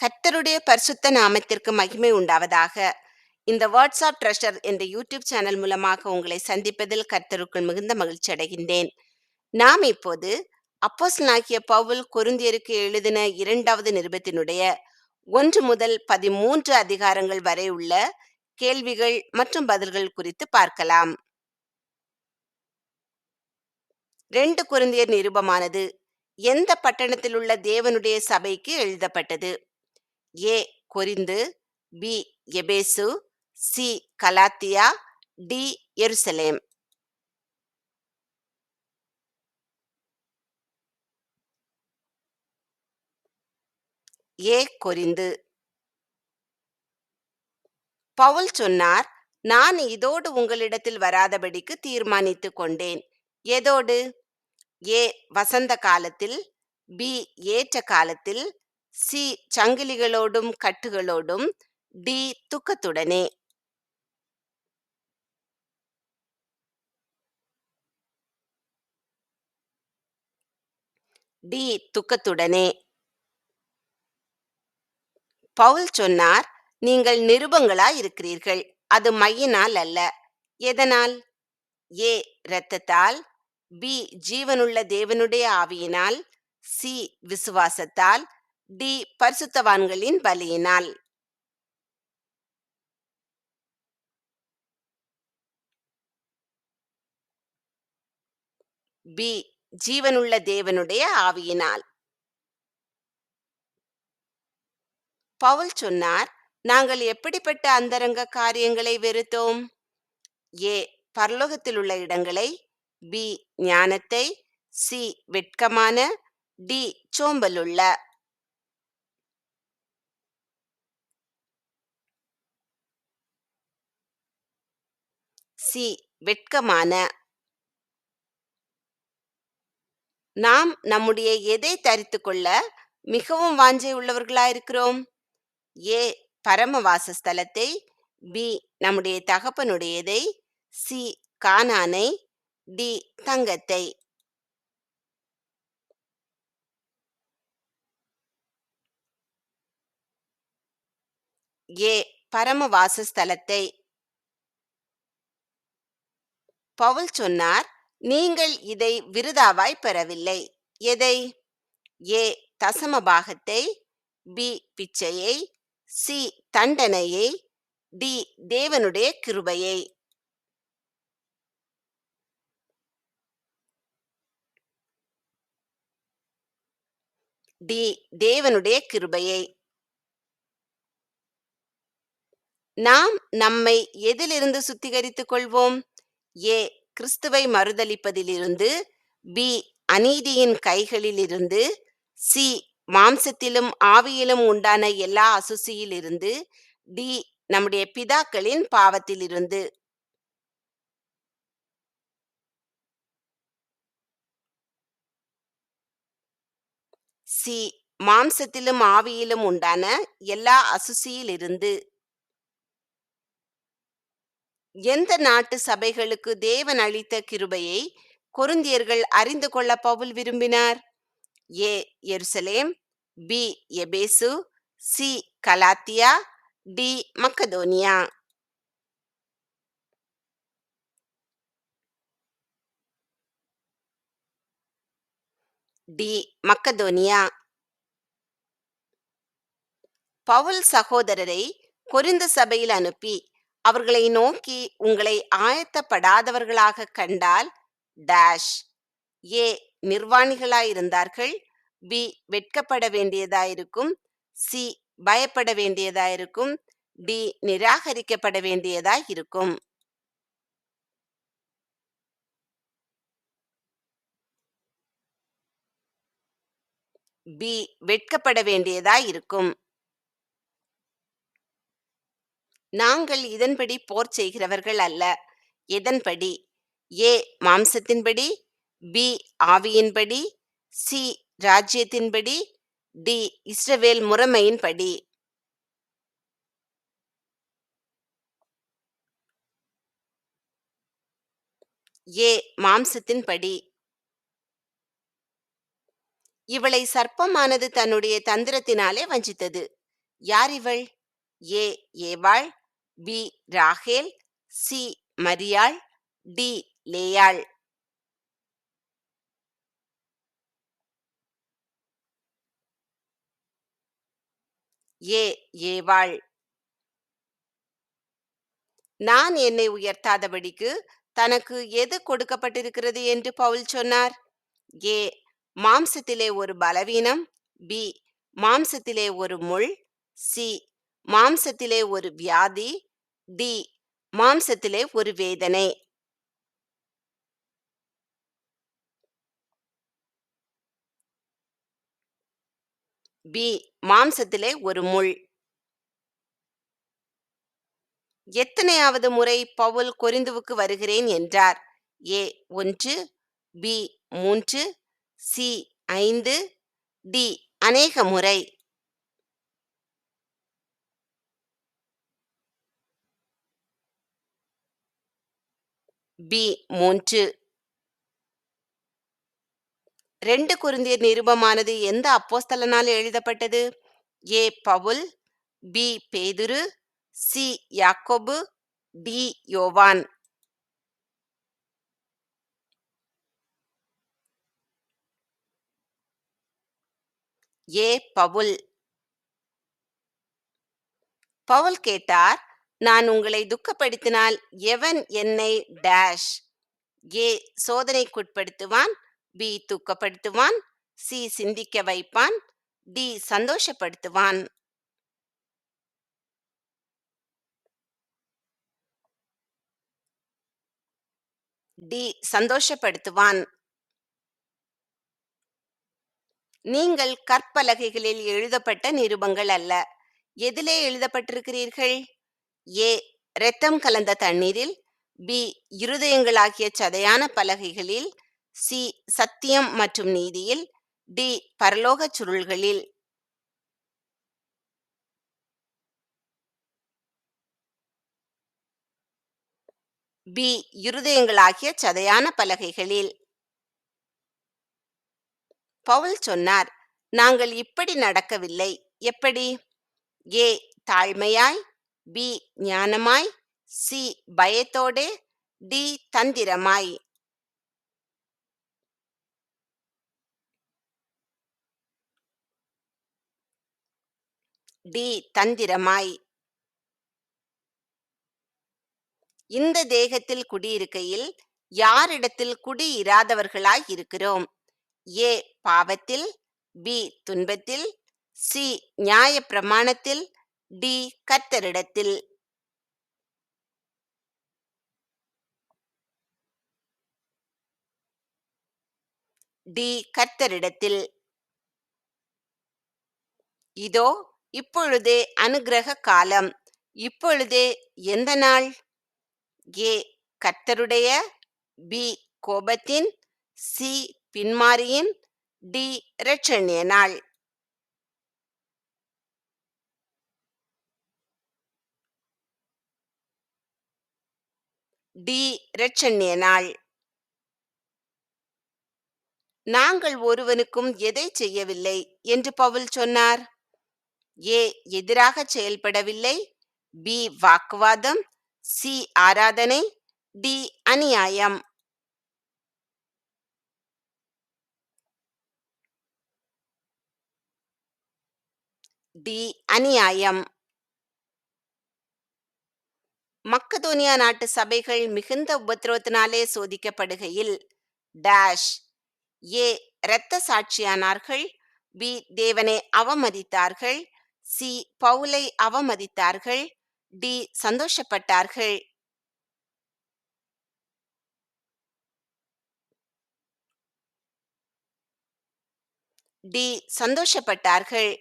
கர்த்தருடைய பரிசுத்த நாமத்திற்கு மகிமை உண்டாவதாக. இந்த வாட்ஸ்அப் ட்ரெஷர் என்ற யூடியூப் சேனல் மூலமாக உங்களை சந்திப்பதில் கர்த்தருக்குள் மிகுந்த மகிழ்ச்சி அடைகின்றேன். நாம் இப்போது அப்போஸ்தலனாகிய பவுல் கொரிந்தியருக்கு எழுதின 2வது நிருபத்தினுடைய 1 முதல் 13 அதிகாரங்கள் வரை உள்ள கேள்விகள் மற்றும் பதில்கள் குறித்து பார்க்கலாம். 2 கொரிந்தியர் நிருபமானது எந்த பட்டணத்தில் உள்ள தேவனுடைய சபைக்கு எழுதப்பட்டது? ஏ கொரிந்து, பி எபேசு, சி கலாத்தியா, டி எருசலேம். ஏ கொரிந்து. பவுல் சொன்னார், நான் இதோடு உங்களிடத்தில் வராதபடிக்கு தீர்மானித்துக் கொண்டேன். எதோடு? ஏ வசந்த காலத்தில், பி ஏற்ற காலத்தில், சி சங்கிலிகளோடும் கட்டுகளோடும், டி துக்கத்துடனே. டி துக்கத்துடனே. பவுல் சொன்னார், நீங்கள் நிருபங்களாய் இருக்கிறீர்கள், அது மையினால் அல்ல. எதனால்? ஏ இரத்தத்தால், பி ஜீவனுள்ள தேவனுடைய ஆவியினால், சி விசுவாசத்தால், டி பரிசுத்தவான்களின் பலியினால். பி ஜீவனுள்ள தேவனுடைய ஆவியினால். பவுல் சொன்னார், நாங்கள் எப்படிப்பட்ட அந்தரங்க காரியங்களை வெறுத்தோம்? ஏ பரலோகத்தில் உள்ள இடங்களை, பி ஞானத்தை, சி வெட்கமான, டி சோம்பலுள்ள. சி வெட்கமான. நாம் நம்முடைய எதை தரித்துக் கொள்ள மிகவும் வாஞ்சை உள்ளவர்களாயிருக்கிறோம்? ஏ பரம வாசஸ்தலத்தை, பி நம்முடைய தகப்பனுடையதை, சி கானானை, டி தங்கத்தை. ஏ பரம வாசஸ்தலத்தை. பவுல் சொன்னார், நீங்கள் இதை விருதாவாய் பெறவில்லை. எதை? ஏ தசம பாகத்தை, பி பிச்சையை, சி தண்டனையை, டி தேவனுடைய கிருபையை. டி தேவனுடைய கிருபையை. நாம் நம்மை எதிலிருந்து சுத்திகரித்துக் கொள்வோம்? ஏ கிறிஸ்துவை மறுதலிப்பதிலிருந்து, பி அநீதியின் கைகளிலிருந்து, சி மாம்சத்திலும் ஆவியிலும் உண்டான எல்லா அசுசியிலிருந்து, டி நம்முடைய பிதாக்களின் பாவத்திலிருந்து. சி மாம்சத்திலும் ஆவியிலும் உண்டான எல்லா அசுசியிலிருந்து. எந்த நாட்டு சபைகளுக்கு தேவன் அளித்த கிருபையை கொரிந்தியர்கள் அறிந்து கொள்ள பவுல் விரும்பினார்? ஏ எருசலேம், பி எபேசு, சி கலாத்தியா, டி மக்கதோனியா. டி மக்கதோனியா. பவுல் சகோதரரை கொரிந்து சபையில் அனுப்பி அவர்களை நோக்கி, உங்களை ஆயத்தப்படாதவர்களாக கண்டால் டேஷ். ஏ நிர்வாணிகளாயிருந்தார்கள், பி வெட்கப்பட வேண்டியதாயிருக்கும், சி பயப்பட வேண்டியதாயிருக்கும், டி நிராகரிக்கப்பட வேண்டியதாயிருக்கும். பி வெட்கப்பட வேண்டியதாயிருக்கும். நாங்கள் இதன்படி போர் செய்கிறவர்கள் அல்ல. எதன்படி? ஏ மாம்சத்தின்படி, பி ஆவியின்படி, சி ராஜ்யத்தின்படி, டி இஸ்ரவேல் முறைமையின்படி. ஏ மாம்சத்தின்படி. இவளை சர்ப்பமானது தன்னுடைய தந்திரத்தினாலே வஞ்சித்தது. யார் இவள்? ஏ ஏவாள், பி ராகேல், சி மரியாள், டி லேயாள். ஏ ஏவாள். நான் என்னை உயர்த்தாதபடிக்கு தனக்கு எது கொடுக்கப்பட்டிருக்கிறது என்று பவுல் சொன்னார்? ஏ மாம்சத்திலே ஒரு பலவீனம், பி மாம்சத்திலே ஒரு முள், சி மாம்சத்திலே ஒரு வியாதி, டி மாம்சத்திலே ஒரு வேதனை. பி மாம்சத்திலே ஒரு முள். எத்தனையாவது முறை பவுல் கொரிந்துவுக்கு வருகிறேன் என்றார்? ஏ 1, பி 3, சி 5, டி அநேக முறை. பி 3. 2 கொரிந்தியர் நிருபமானது எந்த அப்போஸ்தலனால் எழுதப்பட்டது? ஏ பவுல், பி பேதுரு, சி யாக்கோபு, டி யோவான். ஏ பவுல். பவுல் கேட்டார், நான் உங்களை துக்கப்படுத்தினால் எவன் என்னை டேஷ்? ஏ சோதனைக்குட்படுத்துவான், பி துக்கப்படுத்துவான், சி சிந்திக்க வைப்பான், டி சந்தோஷப்படுத்துவான். டி சந்தோஷப்படுத்துவான். நீங்கள் கற்பலகைகளில் எழுதப்பட்ட நிருபங்கள் அல்ல. எதிலே எழுதப்பட்டிருக்கிறீர்கள்? ஏ இரத்தம் கலந்த தண்ணீரில், பி இருதயங்களாகிய சதையான பலகைகளில், சி சத்தியம் மற்றும் நீதியில், டி பரலோகச் சுருள்களில். பி இருதயங்களாகிய சதையான பலகைகளில். பவுல் சொன்னார், நாங்கள் இப்படி நடக்கவில்லை. எப்படி? ஏ தாழ்மையாய், பி ஞானமாய், சி பயத்தோடே, டி தந்திரமாய். டி தந்திரமாய். இந்த தேகத்தில் குடியிருக்கையில் யாரிடத்தில் குடியிராதவர்களாய் இருக்கிறோம்? ஏ பாவத்தில், பி துன்பத்தில், சி நியாய பிரமாணத்தில், டி கர்த்தரிடத்தில். டி கர்த்தரிடத்தில். இதோ இப்பொழுதே அனுக்கிரக காலம். இப்பொழுதே எந்த நாள்? ஏ கர்த்தருடைய, பி கோபத்தின், சி பின்மாரியின், டி இரட்சணிய நாள். டி இரட்சணிய நாள். நாங்கள் ஒருவனுக்கும் எதை செய்யவில்லை என்று பவுல் சொன்னார்? ஏ எதிராக செயல்படவில்லை, பி வாக்குவாதம், சி ஆராதனை, டி அநியாயம். டி அநியாயம். மக்கதோனியா நாட்டு சபைகள் மிகுந்த உபத்திரவத்தினாலே சோதிக்கப்படுகையில் டேஷ். ஏ இரத்த சாட்சியானார்கள், பி தேவனை அவமதித்தார்கள், சி பவுலை அவமதித்தார்கள், டி சந்தோஷப்பட்டார்கள். டி சந்தோஷப்பட்டார்கள்.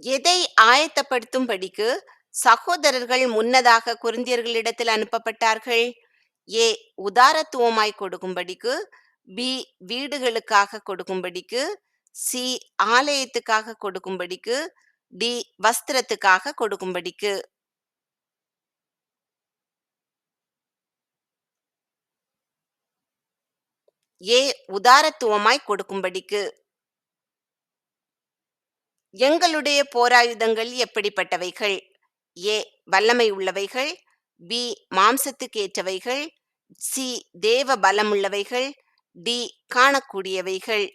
எதை ஆயத்தப்படுத்தும்படிக்கு சகோதரர்கள் முன்னதாக கொரிந்தியர்களிடத்தில் அனுப்பப்பட்டார்கள்? ஏ உதாரத்துவமாய் கொடுக்கும்படிக்கு, பி வீடுகளுக்காக கொடுக்கும்படிக்கு, சி ஆலயத்துக்காக கொடுக்கும்படிக்கு, டி வஸ்திரத்துக்காக கொடுக்கும்படிக்கு. ஏ உதாரத்துவமாய் கொடுக்கும்படிக்கு. எங்களுடைய போராயுதங்கள் எப்படிப்பட்டவைகள்? ஏ. வல்லமை உள்ளவைகள். பி. மாம்சத்துக்கு ஏற்றவைகள். சி. தேவ பலமுள்ளவைகள். டி. காணக்கூடியவைகள்.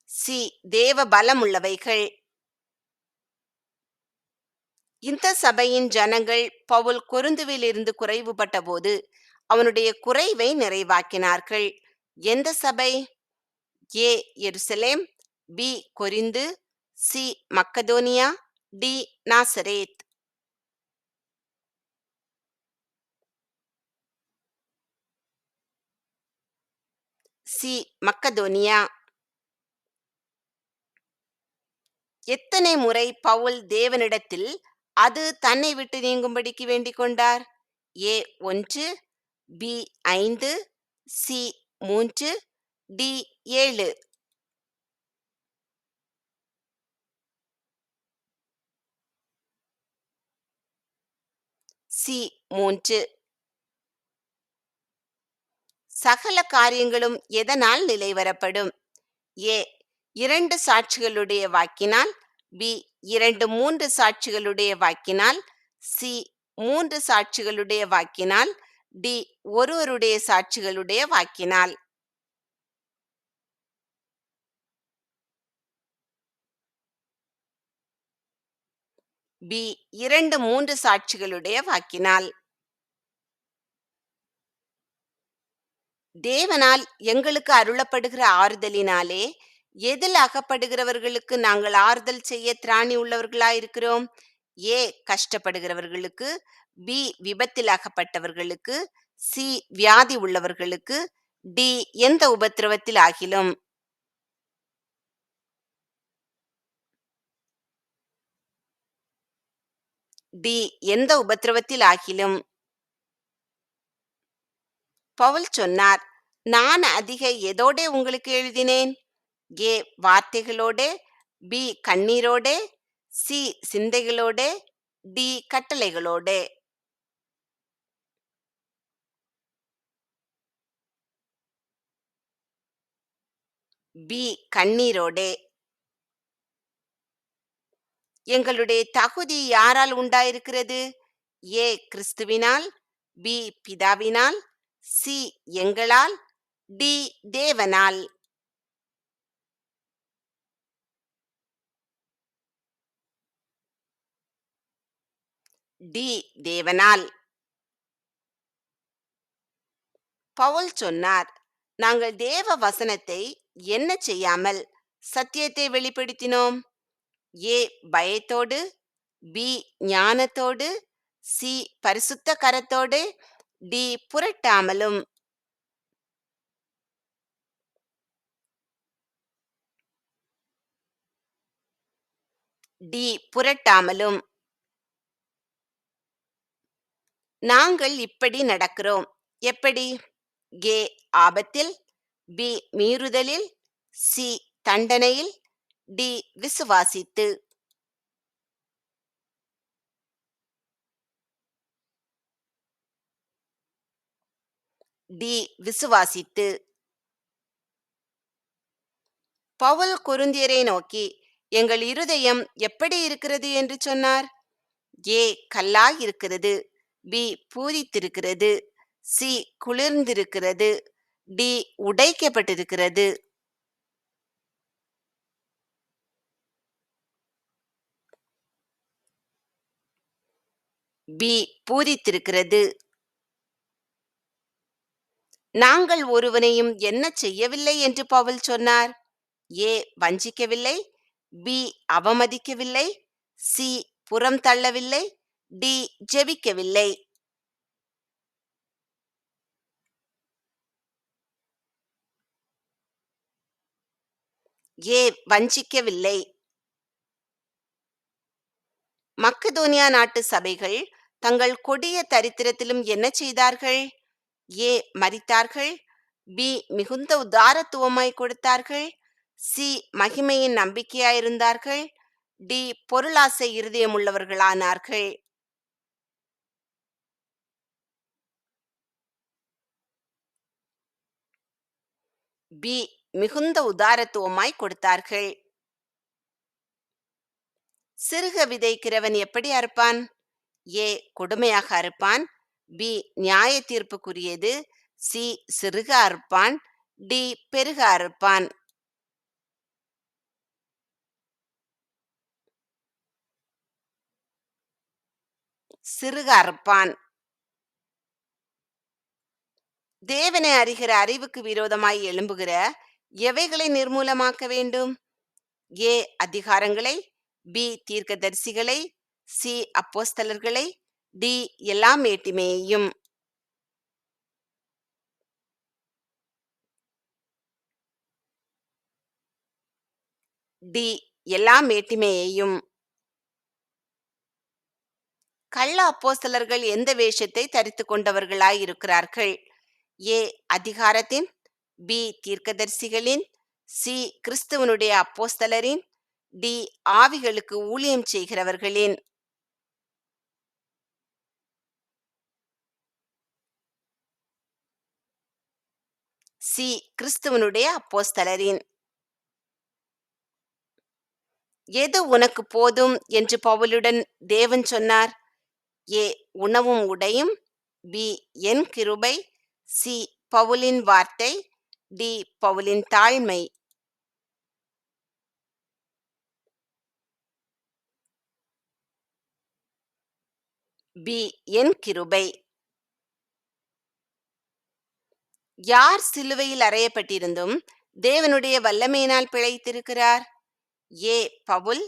சி. தேவ பலமுள்ளவைகள். இந்த சபையின் ஜனங்கள் பவுல் கொரிந்துவிலிருந்து குறைவுபட்டபோது அவனுடைய குறைவை நிறைவாக்கினார்கள். எந்த சபை? ஏ. எருசலேம். பி. கொரிந்து. சி. மக்கதோனியா. டி. நாசரேத். சி. மக்கதோனியா. எத்தனை முறை பவுல் தேவனிடத்தில் அது தன்னை விட்டு நீங்கும்படிக்கு வேண்டிக் கொண்டார்? ஏ. 1. பி. 5. சி. 3. டி. 7. சி. 3. சகல காரியங்களும் எதனால் நிலைவரப்படும்? ஏ. 2 சாட்சிகளுடைய வாக்கினால். பி. 2, 3 சாட்சிகளுடைய வாக்கினால். சி. 3 சாட்சிகளுடைய வாக்கினால். டி. ஒருவருடைய சாட்சிகளுடைய வாக்கினால். பி. 2, 3 சாட்சிகளுடைய வாக்கினால். தேவனால் எங்களுக்கு அருளப்படுகிற ஆறுதலினாலே எதில் அகப்படுகிறவர்களுக்கு நாங்கள் ஆறுதல் செய்ய திராணி உள்ளவர்களாயிருக்கிறோம்? ஏ. கஷ்டப்படுகிறவர்களுக்கு. பி. விபத்தில் அகப்பட்டவர்களுக்கு. சி. வியாதி உள்ளவர்களுக்கு. டி. எந்த உபத்திரவத்தில் ஆகிலும். டி. எந்த உபத்திரவத்தில் ஆகிலும். பவுல் சொன்னார், நான் அதிக எதோடே உங்களுக்கு எழுதினேன்? ஏ. வார்த்தைகளோடே. பி. கண்ணீரோடே. சி. சிந்தைகளோடே. டி. கட்டளைகளோடே. பி. கண்ணீரோடே. எங்களுடைய தகுதி யாரால் உண்டாயிருக்கிறது? ஏ. கிறிஸ்துவினால். பி. பிதாவினால். சி. எங்களால். டி. தேவனால். டி. தேவனால். பவுல் சொன்னார், நாங்கள் தேவ வசனத்தை என்ன செய்யாமல் சத்தியத்தை வெளிப்படுத்தினோம்? ஏ. பயத்தோடு. பி. ஞானத்தோடு. சி. பரிசுத்த கரத்தோடு. டி. புரட்டாமலும். டி. புரட்டாமலும். நாங்கள் இப்படி நடக்கிறோம். எப்படி? ஏ. ஆபத்தில். பி. மீறுதலில். சி. தண்டனையில். டி. விசுவாசித்து. டி. விசுவாசித்து. பவுல் கொரிந்தியரை நோக்கி, எங்கள் இருதயம் எப்படி இருக்கிறது என்று சொன்னார்? ஏ. கல்லாய் இருக்கிறது. பி. பூரித்திருக்கிறது. சி. குளிர்ந்திருக்கிறது. டி. உடைக்கப்பட்டிருக்கிறது. பி. பூரித்திருக்கிறது. நாங்கள் ஒருவனையும் என்ன செய்யவில்லை என்று பவுல் சொன்னார்? ஏ. வஞ்சிக்கவில்லை. பி. அவமதிக்கவில்லை. சி. புறம் தள்ளவில்லை. டி. ஜெபிக்கவில்லை. ஏ. வஞ்சிக்கவில்லை. மக்கதோனியா நாட்டு சபைகள் தங்கள் கொடிய தரித்திரத்திலும் என்ன செய்தார்கள்? ஏ. மரித்தார்கள். பி. மிகுந்த உதாரத்துவமாய் கொடுத்தார்கள். சி. மகிமையின் நம்பிக்கையாயிருந்தார்கள். டி. பொருளாசை இருதயமுள்ளவர்களானார்கள். பி. மிகுந்த உதாரத்துவமாய் கொடுத்தார்கள். சிறுக விதைக்கிறவன் எப்படி அறுப்பான்? ஏ. கொடுமையாக அறுப்பான். பி. நியாய தீர்ப்புக்குரியது. சி. சிறுக அறுப்பான். டி. பெருக அறுப்பான். சிறுக அறுப்பான். தேவனை அறிகிற அறிவுக்கு விரோதமாய் எழும்புகிற எவைகளை நிர்மூலமாக்க வேண்டும்? ஏ. அதிகாரங்களை. பி. தீர்க்கதரிசிகளை. சி. அப்போஸ்தலர்களை. டி. எல்லா மேட்டிமையையும். டி. எல்லா மேட்டிமையையும். கள்ள அப்போஸ்தலர்கள் எந்த வேஷத்தை தரித்துக் கொண்டவர்களாய் இருக்கிறார்கள்? ஏ. அதிகாரத்தின். பி. தீர்க்கதரிசிகளின். சி. கிறிஸ்துவனுடைய அப்போஸ்தலரின். டி. ஆவிகளுக்கு ஊழியம் செய்கிறவர்களின். சி. கிறிஸ்துவனுடைய அப்போஸ்தலரின். எது உனக்கு போதும் என்று பவுலுடன் தேவன் சொன்னார்? ஏ. உணவும் உடையும். பி. என் கிருபை. சி. பவுலின் வார்த்தை. டி. பவுலின் தாழ்மை. பி. என் கிருபை. யார் சிலுவையில் அறையப்பட்டிருந்தும் தேவனுடைய வல்லமையினால் பிழைத்திருக்கிறார்? ஏ. பவுல்.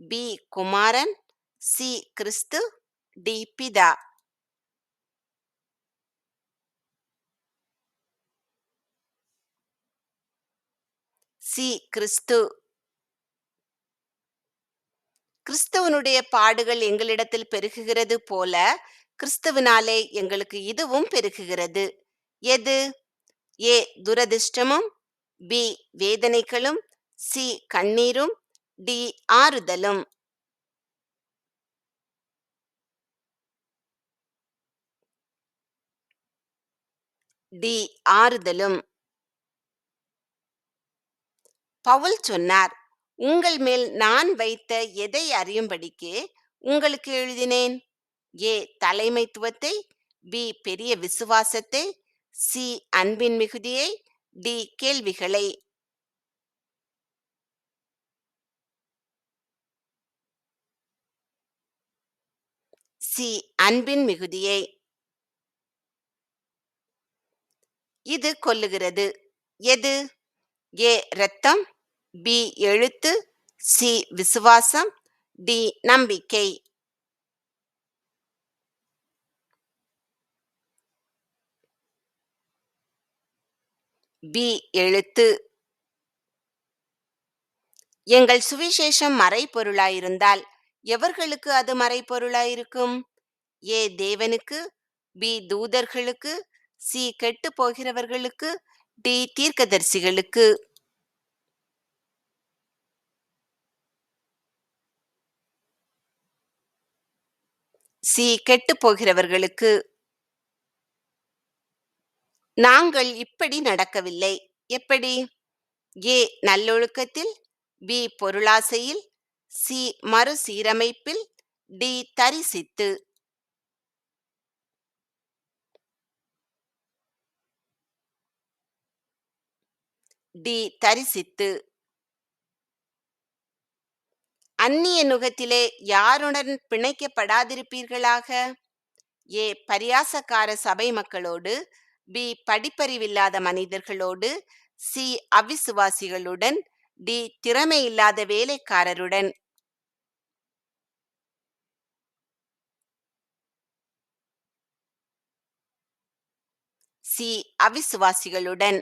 பி. குமாரன். சி. கிறிஸ்து. டி. பிதா. சி. கிறிஸ்து. கிறிஸ்துவனுடைய பாடுகள் எங்களிடத்தில் பெருகுகிறது போல கிறிஸ்துவினாலே எங்களுக்கு இதுவும் பெருகுகிறது. எது? ஏ. துரதிர்ஷ்டமும். பி. வேதனைகளும். சி. கண்ணீரும். டி. ஆறுதலும். டி. ஆறுதலும். பவுல் சொன்னார், உங்கள் மேல் நான் வைத்த எதை அறியும்படிக்கு உங்களுக்கு எழுதினேன்? ஏ. தலைமைத்துவத்தை. பி. பெரிய விசுவாசத்தை. சி. அன்பின் மிகுதியை. டி. கேள்விகளை. சி. அன்பின் மிகுதியை. இது கொல்லுகிறது. எது? ஏ. இரத்தம். பி. எழுத்து. சி. விசுவாசம். டி. நம்பிக்கை. பி. எழுத்து. எங்கள் சுவிசேஷம் மறைபொருளாயிருந்தால் எவர்களுக்கு அது மறைபொருளாயிருக்கும்? ஏ. தேவனுக்கு. பி. தூதர்களுக்கு. சி. கெட்டு போகிறவர்களுக்கு. டி. தீர்க்கதரிசிகளுக்கு. சி. கெட்டு போகிறவர்களுக்கு. நாங்கள் இப்படி நடக்கவில்லை. எப்படி? ஏ. நல்லொழுக்கத்தில். பி. பொருளாசையில். சி. மறுசீரமைப்பில். டி. தரிசித்து. டி. தரிசித்து. அந்நிய நுகத்திலே யாருடன் பிணைக்கப்படாதிருப்பீர்களாக. ஏ. பரியாசக்கார சபை மக்களோடு. பி. படிப்பறிவில்லாத மனிதர்களோடு. சி. அவிசுவாசிகளுடன். டி. திறமையில்லாத வேலைக்காரருடன். சி. அவிசுவாசிகளுடன்.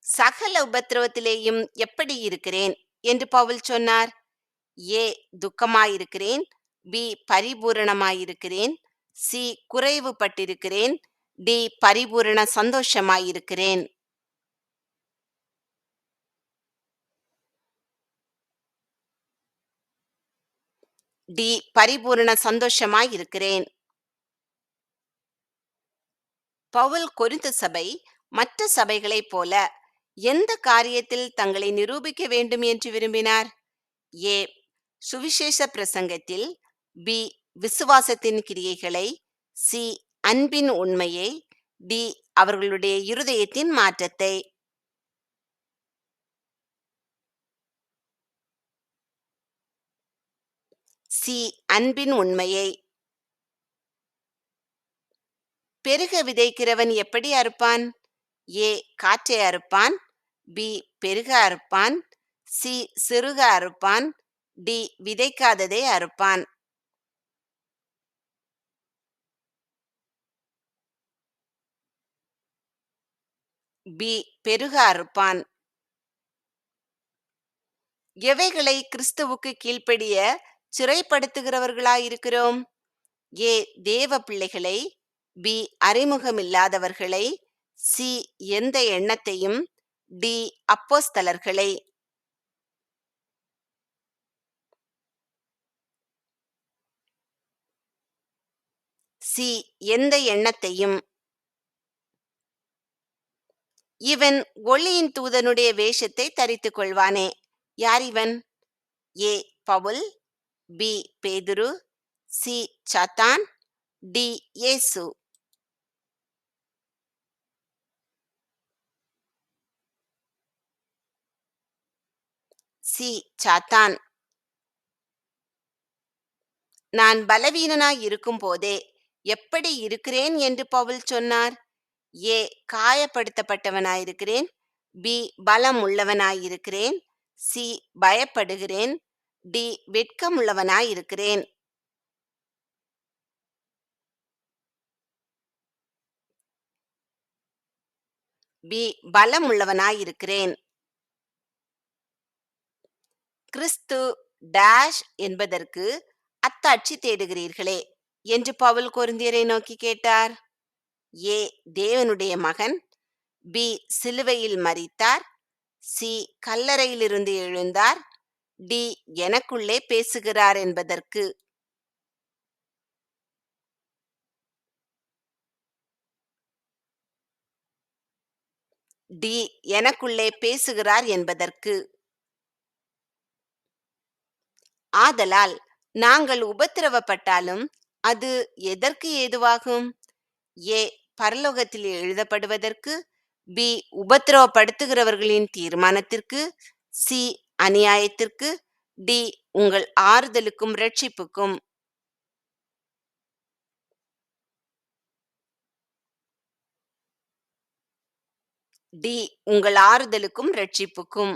சகல உபத்திரவத்திலேயும் எப்படி இருக்கிறேன் என்று பவுல் சொன்னார்? ஏ. துக்கமாயிருக்கிறேன். பி. பரிபூரணமாயிருக்கிறேன். சி. குறைவுபட்டிருக்கிறேன். டி. பரிபூரண சந்தோஷமாயிருக்கிறேன். டி. பரிபூரண சந்தோஷமாயிருக்கிறேன். பவுல் கொரிந்து சபை மற்ற சபைகளைப் போல எந்த காரியத்தில் தங்களை நிரூபிக்க வேண்டும் என்று விரும்பினார்? ஏ. சுவிசேஷ பிரசங்கத்தில். பி. விசுவாசத்தின் கிரியைகளை. சி. அன்பின் உண்மையை. டி. அவர்களுடைய இருதயத்தின் மாற்றத்தை. சி. அன்பின் உண்மையை. பெருக விதைக்கிறவன் எப்படி அறுப்பான்? ஏ. காற்றை அறுப்பான். பி. பெருக அறுப்பான். சி. சிறுக அறுப்பான். டி. விதைக்காததை அறுப்பான். பி. பெருக அறுப்பான். எவைகளை கிறிஸ்துவுக்கு கீழ்ப்படிய சிறைப்படுத்துகிறவர்களாயிருக்கிறோம்? ஏ. தேவ பிள்ளைகளை. பி. அறிமுகமில்லாதவர்களை. சி. எந்த எண்ணத்தையும். டி. அப்போஸ்தலர்களை. சி. எந்த எண்ணத்தையும். இவன் ஒளியின் தூதனுடைய வேஷத்தை தரித்துக் கொள்வானே. யார் இவன்? ஏ. பவுல். பி. பேதுரு. சி. சாத்தான். டி. இயேசு. சி. சாத்தான். நான் பலவீனனாய் இருக்கும் போதே எப்படி இருக்கிறேன் என்று பவுல் சொன்னார்? ஏ. காயப்படுத்தப்பட்டவனாயிருக்கிறேன். பி. பலம் உள்ளவனாயிருக்கிறேன். சி. பயப்படுகிறேன். டி. வெட்கமுள்ளவனாயிருக்கிறேன். பி. பலமுள்ளவனாயிருக்கிறேன். கிறிஸ்து டேஷ் என்பதற்கு அத்தாட்சி தேடுகிறீர்களே என்று பவுல் கொரிந்தியரை நோக்கி கேட்டார். ஏ. தேவனுடைய மகன். பி. சிலுவையில் மரித்தார். சி. கல்லறையிலிருந்து எழுந்தார். டி. எனக்குள்ளே பேசுகிறார் என்பதற்கு. டி. எனக்குள்ளே பேசுகிறார் என்பதற்கு. ஆதலால் நாங்கள் உபத்திரவப்பட்டாலும் அது எதற்கு ஏதுவாகும்? ஏ. பரலோகத்தில் எழுதப்படுவதற்கு. பி. உபத்திரவப்படுத்துகிறவர்களின் தீர்மானத்திற்கு. சி. அநியாயத்திற்கு. டி. உங்கள் ஆறுதலுக்கும் இரட்சிப்புக்கும். டி. உங்கள் ஆறுதலுக்கும் இரட்சிப்புக்கும்.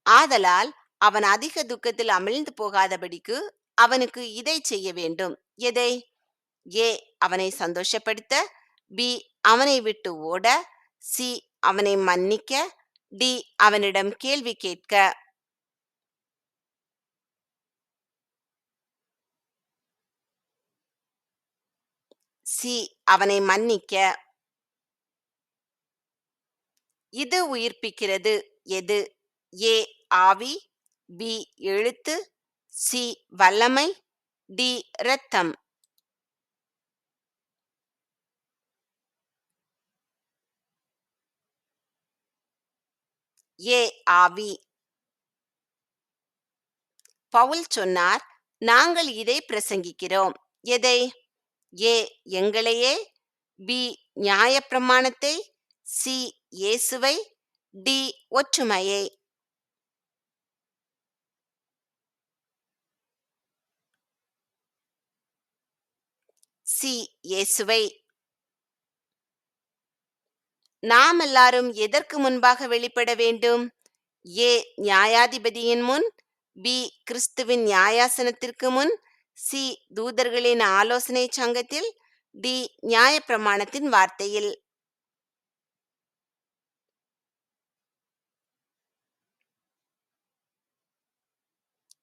ஆதலால் அவன் அதிக துக்கத்தில் அமிழ்ந்து போகாதபடிக்கு அவனுக்கு இதை செய்ய வேண்டும். எதை? ஏ. அவனை சந்தோஷப்படுத்த. பி. அவனை விட்டு ஓட. சி. அவனை மன்னிக்க. டி. அவனிடம் கேள்வி கேட்க. சி. அவனை மன்னிக்க. இது உயிர்ப்பிக்கிறது எது? ஏ. ஆவி. பி. எழுத்து. சி. வல்லமை. டி. இரத்தம். ஏ. ஆவி. பவுல் சொன்னார், நாங்கள் இதை பிரசங்கிக்கிறோம். எதை? ஏ. எங்களையே. பி. நியாயப்பிரமாணத்தை. சி. இயேசுவை. டி. ஒற்றுமையை. சி. இயேசுவை. நாம் எல்லாரும் எதற்கு முன்பாக வெளிப்பட வேண்டும்? ஏ. நியாயாதிபதியின் முன். பி. கிறிஸ்துவின் நியாயாசனத்திற்கு முன். சி. தூதர்களின் ஆலோசனை சங்கத்தில். டி. நியாயப்பிரமாணத்தின் வார்த்தையில்.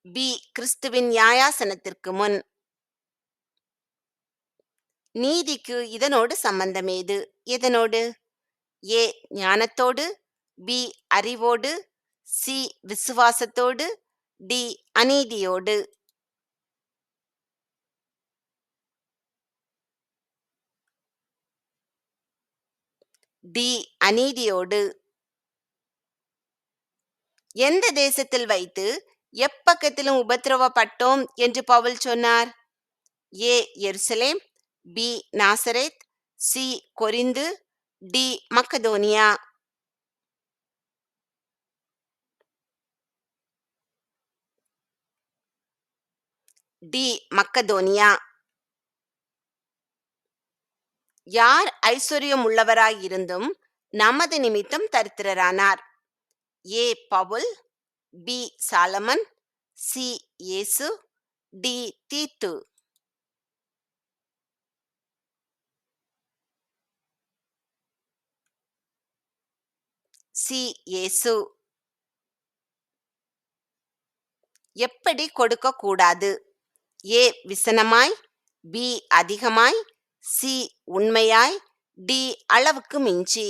பி. கிறிஸ்துவின் நியாயாசனத்திற்கு முன். நீதிக்கு இதனோடு சம்பந்தமேது? எதனோடு? ஏ. ஞானத்தோடு. பி. அறிவோடு. சி. விசுவாசத்தோடு. டி. அநீதியோடு. டி அநீதியோடு. எந்த தேசத்தில் வைத்து எப்பக்கத்திலும் உபத்திரவப்பட்டோம் என்று பவுல் சொன்னார்? ஏ எருசலேம், பி நாசரேத், சி கொரிந்து, டி மக்கதோனியா. டி மக்கதோனியா. யார் ஐஸ்வர்யம் உள்ளவராயிருந்தும் நமது நிமித்தம் தரித்திரரானார்? A Paul, B Solomon, C இயேசு, டி தீத்து. சி இயேசு. எப்படி கொடுக்க கூடாது? ஏ விசனமாய், பி அதிகமாய், சி உண்மையாய், டி அளவுக்கு மிஞ்சி.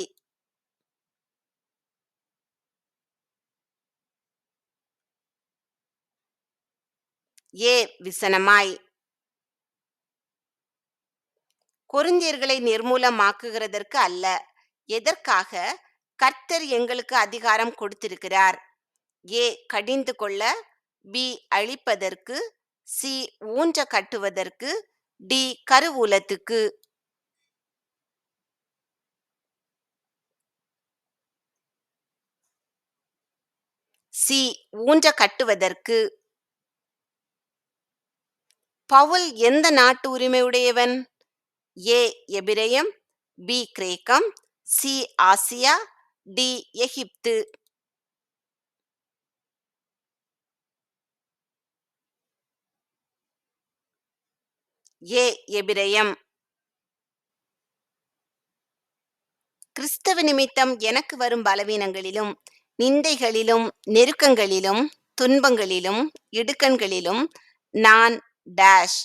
ஏ விசனமாய். கொரிந்தியர்களை நிர்மூலமாக்குகிறதற்கு அல்ல, எதற்காக கர்த்தர் எங்களுக்கு அதிகாரம் கொடுத்திருக்கிறார். ஏ கடிந்து கொள்ள, பி அழிப்பதற்கு, சி ஊன்ற கட்டுவதற்கு, டி கருவூலத்துக்கு. சி ஊன்ற கட்டுவதற்கு. பவுல் எந்த நாட்டு உரிமை உடையவன்? ஏ எபிரேயம், பி கிரேக்கம், சி ஆசியா, டி எகிப்து. ஏ எபிரேயம். கிறிஸ்தவ நிமித்தம் எனக்கு வரும் பலவீனங்களிலும் நிந்தைகளிலும் நெருக்கங்களிலும் துன்பங்களிலும் இடுக்கண்களிலும் நான் டேஷ்.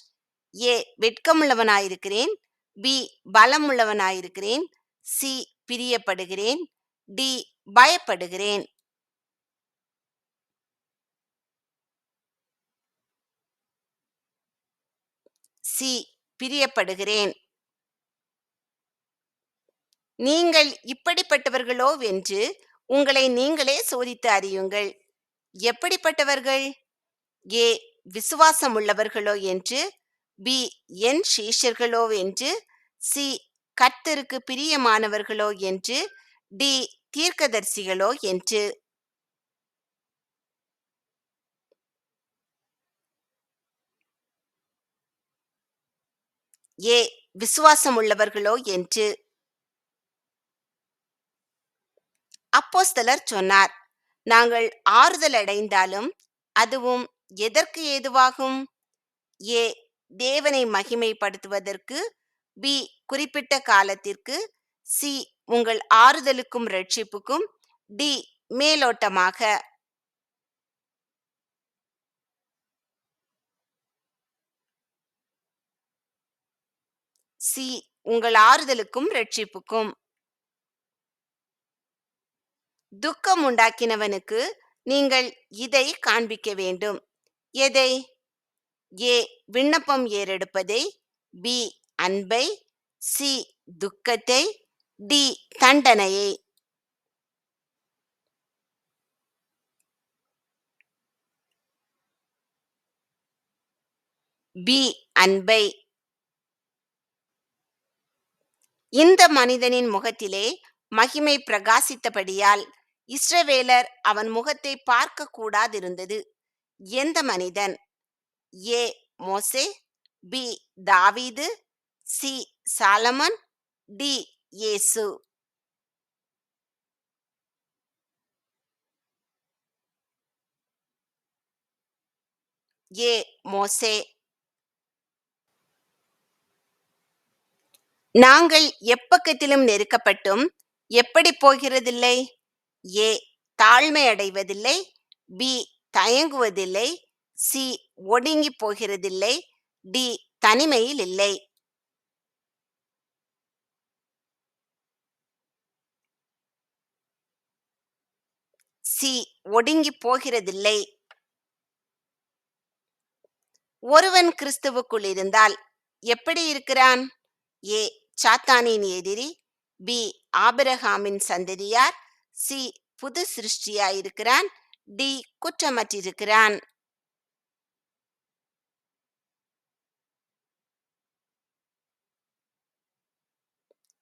ஏ வெட்கமுள்ளவனாயிருக்கிறேன், பி பலமுள்ளவனாயிருக்கிறேன், சி பிரியப்படுகிறேன், டி பயப்படுகிறேன். சி பிரியப்படுகிறேன். நீங்கள் இப்படிப்பட்டவர்களோவென்று உங்களை நீங்களே சோதித்து அறியுங்கள். எப்படிப்பட்டவர்கள்? ஏ விசுவாசமுள்ளவர்களோ என்று, பி என் சீஷர்களோ என்று, சி கர்த்தருக்கு பிரியமானவர்களோ என்று, டி தீர்க்கதரிசிகளோ என்று. ஏ விசுவாசமுள்ளவர்களோ என்று. அப்போஸ்தலர் சொன்னார், நாங்கள் ஆறுதல் அடைந்தாலும் அதுவும் எதற்கு ஏதுவாகும்? ஏ தேவனை மகிமைப்படுத்துவதற்கு, பி குறிப்பிட்ட காலத்திற்கு, சி உங்கள் ஆறுதலுக்கும் ரட்சிப்புக்கும், டி மேலோட்டமாக. சி உங்கள் ஆறுதலுக்கும் ரட்சிப்புக்கும். துக்கம் உண்டாக்கினவனுக்கு நீங்கள் இதை காண்பிக்க வேண்டும். எதை? ஏ விண்ணப்பம் ஏறெடுப்பதை, பி அன்பை, சி துக்கத்தை, டி தண்டனையை. பி அன்பை. இந்த மனிதனின் முகத்திலே மகிமை பிரகாசித்தபடியால் இஸ்ரவேலர் அவன் முகத்தை பார்க்க கூடாதிருந்தது. எந்த மனிதன்? ஏ மோசே, பி தாவீது, சி சாலமன், டி இயேசு. ஏ மோசே. நாங்கள் எப்பக்கத்திலும் நெருக்கப்பட்டும் எப்படி போகிறதில்லை? ஏ தாழ்மை அடைவதில்லை, பி தயங்குவதில்லை, சி ஒடுங்கி போகிறதில்லை, டி தனிமையில் இல்லை. சி ஒடுங்கி போகிறதில்லை. ஒருவன் கிறிஸ்துவுக்குள் இருந்தால் எப்படி இருக்கிறான்? ஏ சாத்தானின் எதிரி, பி ஆபிரகாமின் சந்ததியார். சி புது சிருஷ்டியாயிருக்கிறான். டி குற்றமற்றிருக்கிறான்.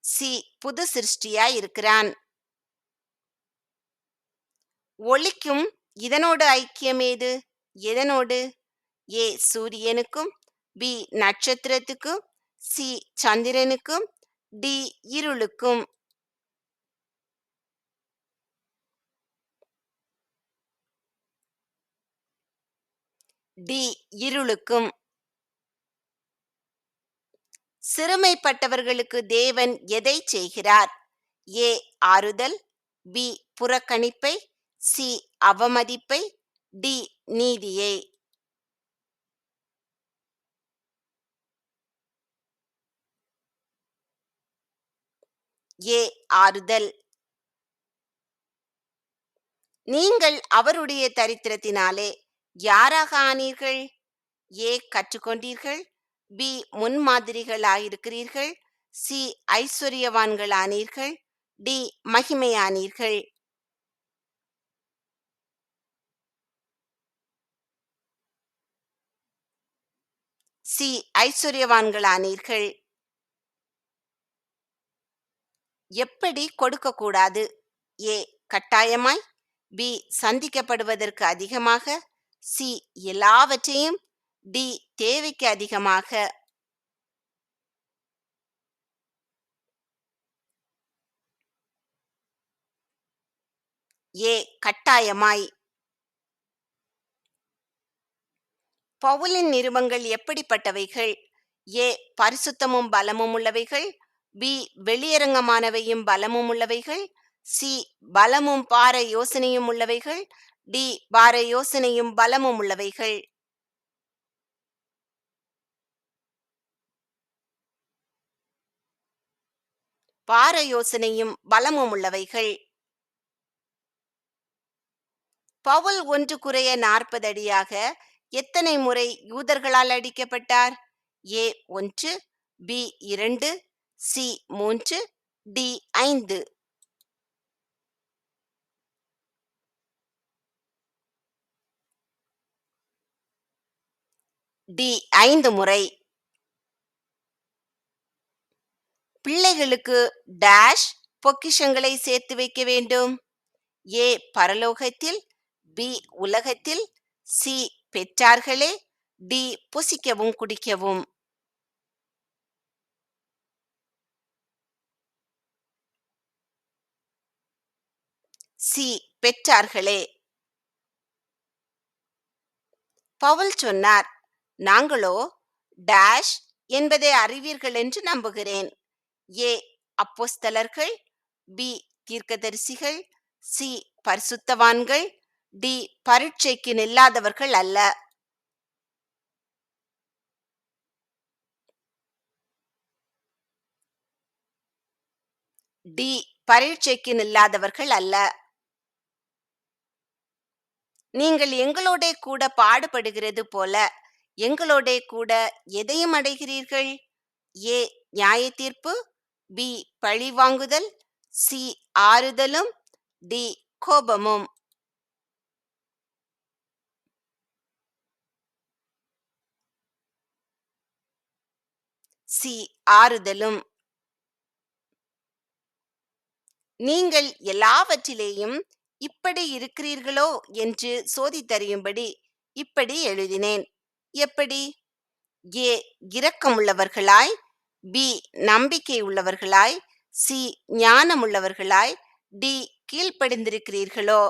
சி புது சிருஷ்டியாயிருக்கிறான். ஒளிக்கும் இதனோடு ஐக்கியம் ஏது? எதனோடு? ஏ சூரியனுக்கும், பி நட்சத்திரத்துக்கும், சி சந்திரனுக்கும், டி இருளுக்கும். டி இருளுக்கும். சிறுமைப்பட்டவர்களுக்கு தேவன் எதை செய்கிறார்? ஏ ஆறுதல், பி புறக்கணிப்பை, சி அவமதிப்பை, டி நீதியை. ஏ ஆறுதல். நீங்கள் அவருடைய தரித்திரத்தினாலே யாராக ஆனீர்கள்? ஏ கற்றுக்கொண்டீர்கள், பி முன்மாதிரிகளாயிருக்கிறீர்கள், சி ஐஸ்வர்யவான்களானீர்கள், டி மகிமையானீர்கள். சி ஐஸ்வர்யவான்களானீர்கள். எப்படி கொடுக்கக்கூடாது? ஏ கட்டாயமாய், பி சந்திக்கப்படுவதற்கு அதிகமாக, சி எல்லாவற்றையும், டி தேவைக்கு அதிகமாக. ஏ கட்டாயமாய். பவுலின் நிருபங்கள் எப்படிப்பட்டவைகள்? ஏ பரிசுத்தமும் பலமும் உள்ளவைகள், பி வெளியரங்கமானவையும் பலமும் உள்ளவைகள், சி பலமும் பார யோசனையும் உள்ளவைகள், டி பார யோசனையும் பலமும் உள்ளவைகள். பார யோசனையும் பலமும் உள்ளவைகள். பவுல் 1 குறைய 40 அடியாக எத்தனை முறை யூதர்களால் அடிக்கப்பட்டார்? ஏ 1, பி 2, சி 3, டி 5. டி 5 முறை. பிள்ளைகளுக்கு டேஷ் பொக்கிஷங்களை சேர்த்து வைக்க வேண்டும்? ஏ பரலோகத்தில், பி உலகத்தில், சி பெற்றார்களே, டி புசிக்கவும் குடிக்கவும். சி பெற்றார்களே. பவுல் சொன்னார், நாங்களோ டேஷ் என்பதை அறிவீர்கள் என்று நம்புகிறேன். ஏ அப்போஸ்தலர்கள், பி தீர்க்கதரிசிகள், சி பரிசுத்தவான்கள், டி பரீட்சைக்கு நில்லாதவர்கள் அல்ல. டி பரீட்சைக்கு நில்லாதவர்கள் அல்ல. நீங்கள் எங்களோடே கூட பாடுபடுகிறது போல எங்களோடே கூட எதையும் அடைகிறீர்கள்? ஏ நியாய தீர்ப்பு, பி பழிவாங்குதல், சி ஆறுதலும், டி கோபமும். சி ஆறுதலும். நீங்கள் எல்லாவற்றிலேயும் இப்படி இருக்கிறீர்களோ என்று சோதித்தறியும்படி இப்படி எழுதினேன். எப்படி? ஏ இரக்கமுள்ளவர்களாய், பி நம்பிக்கை உள்ளவர்களாய், சி ஞானமுள்ளவர்களாய், டி கீழ்ப்படிந்திருக்கிறீர்களோ?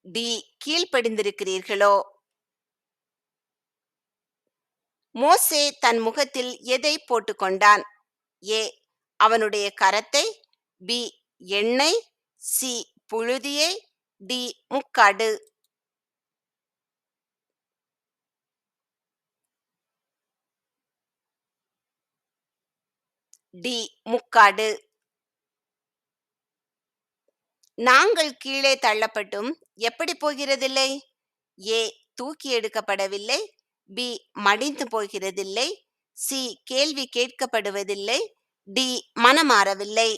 டி கீழ்ப்படிந்திருக்கிறீர்களோ? மோசே தன் முகத்தில் எதை போட்டுக்கொண்டான்? ஏ அவனுடைய கரத்தை, பி எண்ணெய், சி புழுதியை, டி முக்காடு. டி முக்காடு. நாங்கள் கீழே தள்ளப்பட்டும் எப்படி போகிறதில்லை? ஏ தூக்கி எடுக்கப்படவில்லை, பி மடிந்து போகிறதில்லை, சி கேள்வி கேட்கப்படுவதில்லை, டி மனமாறவில்லை.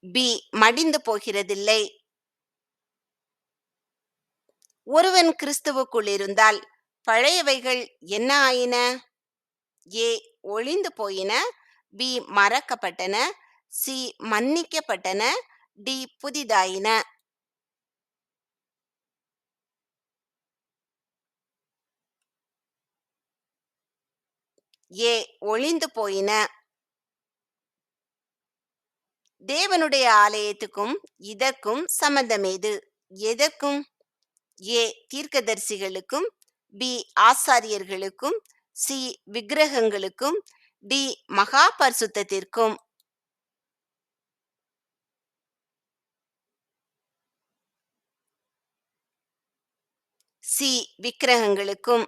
பி மடிந்து போகிறதில்லை. ஒருவன் கிறிஸ்துவுக்குள் இருந்தால் பழையவைகள் என்ன ஆயின? ஏ ஒழிந்து போயின, பி மறக்கப்பட்டன, சி மன்னிக்கப்பட்டன, டி புதிதாயின. ஏ ஒழிந்து போயின. தேவனுடைய ஆலயத்துக்கும் இதற்கும் சம்பந்தமேது? எதற்கும்? ஏ தீர்க்கதரிசிகளுக்கும், பி ஆசாரியர்களுக்கும், சி விக்கிரகங்களுக்கும், டி மகா பரிசுத்தத்திற்கும். சி விக்கிரகங்களுக்கும்.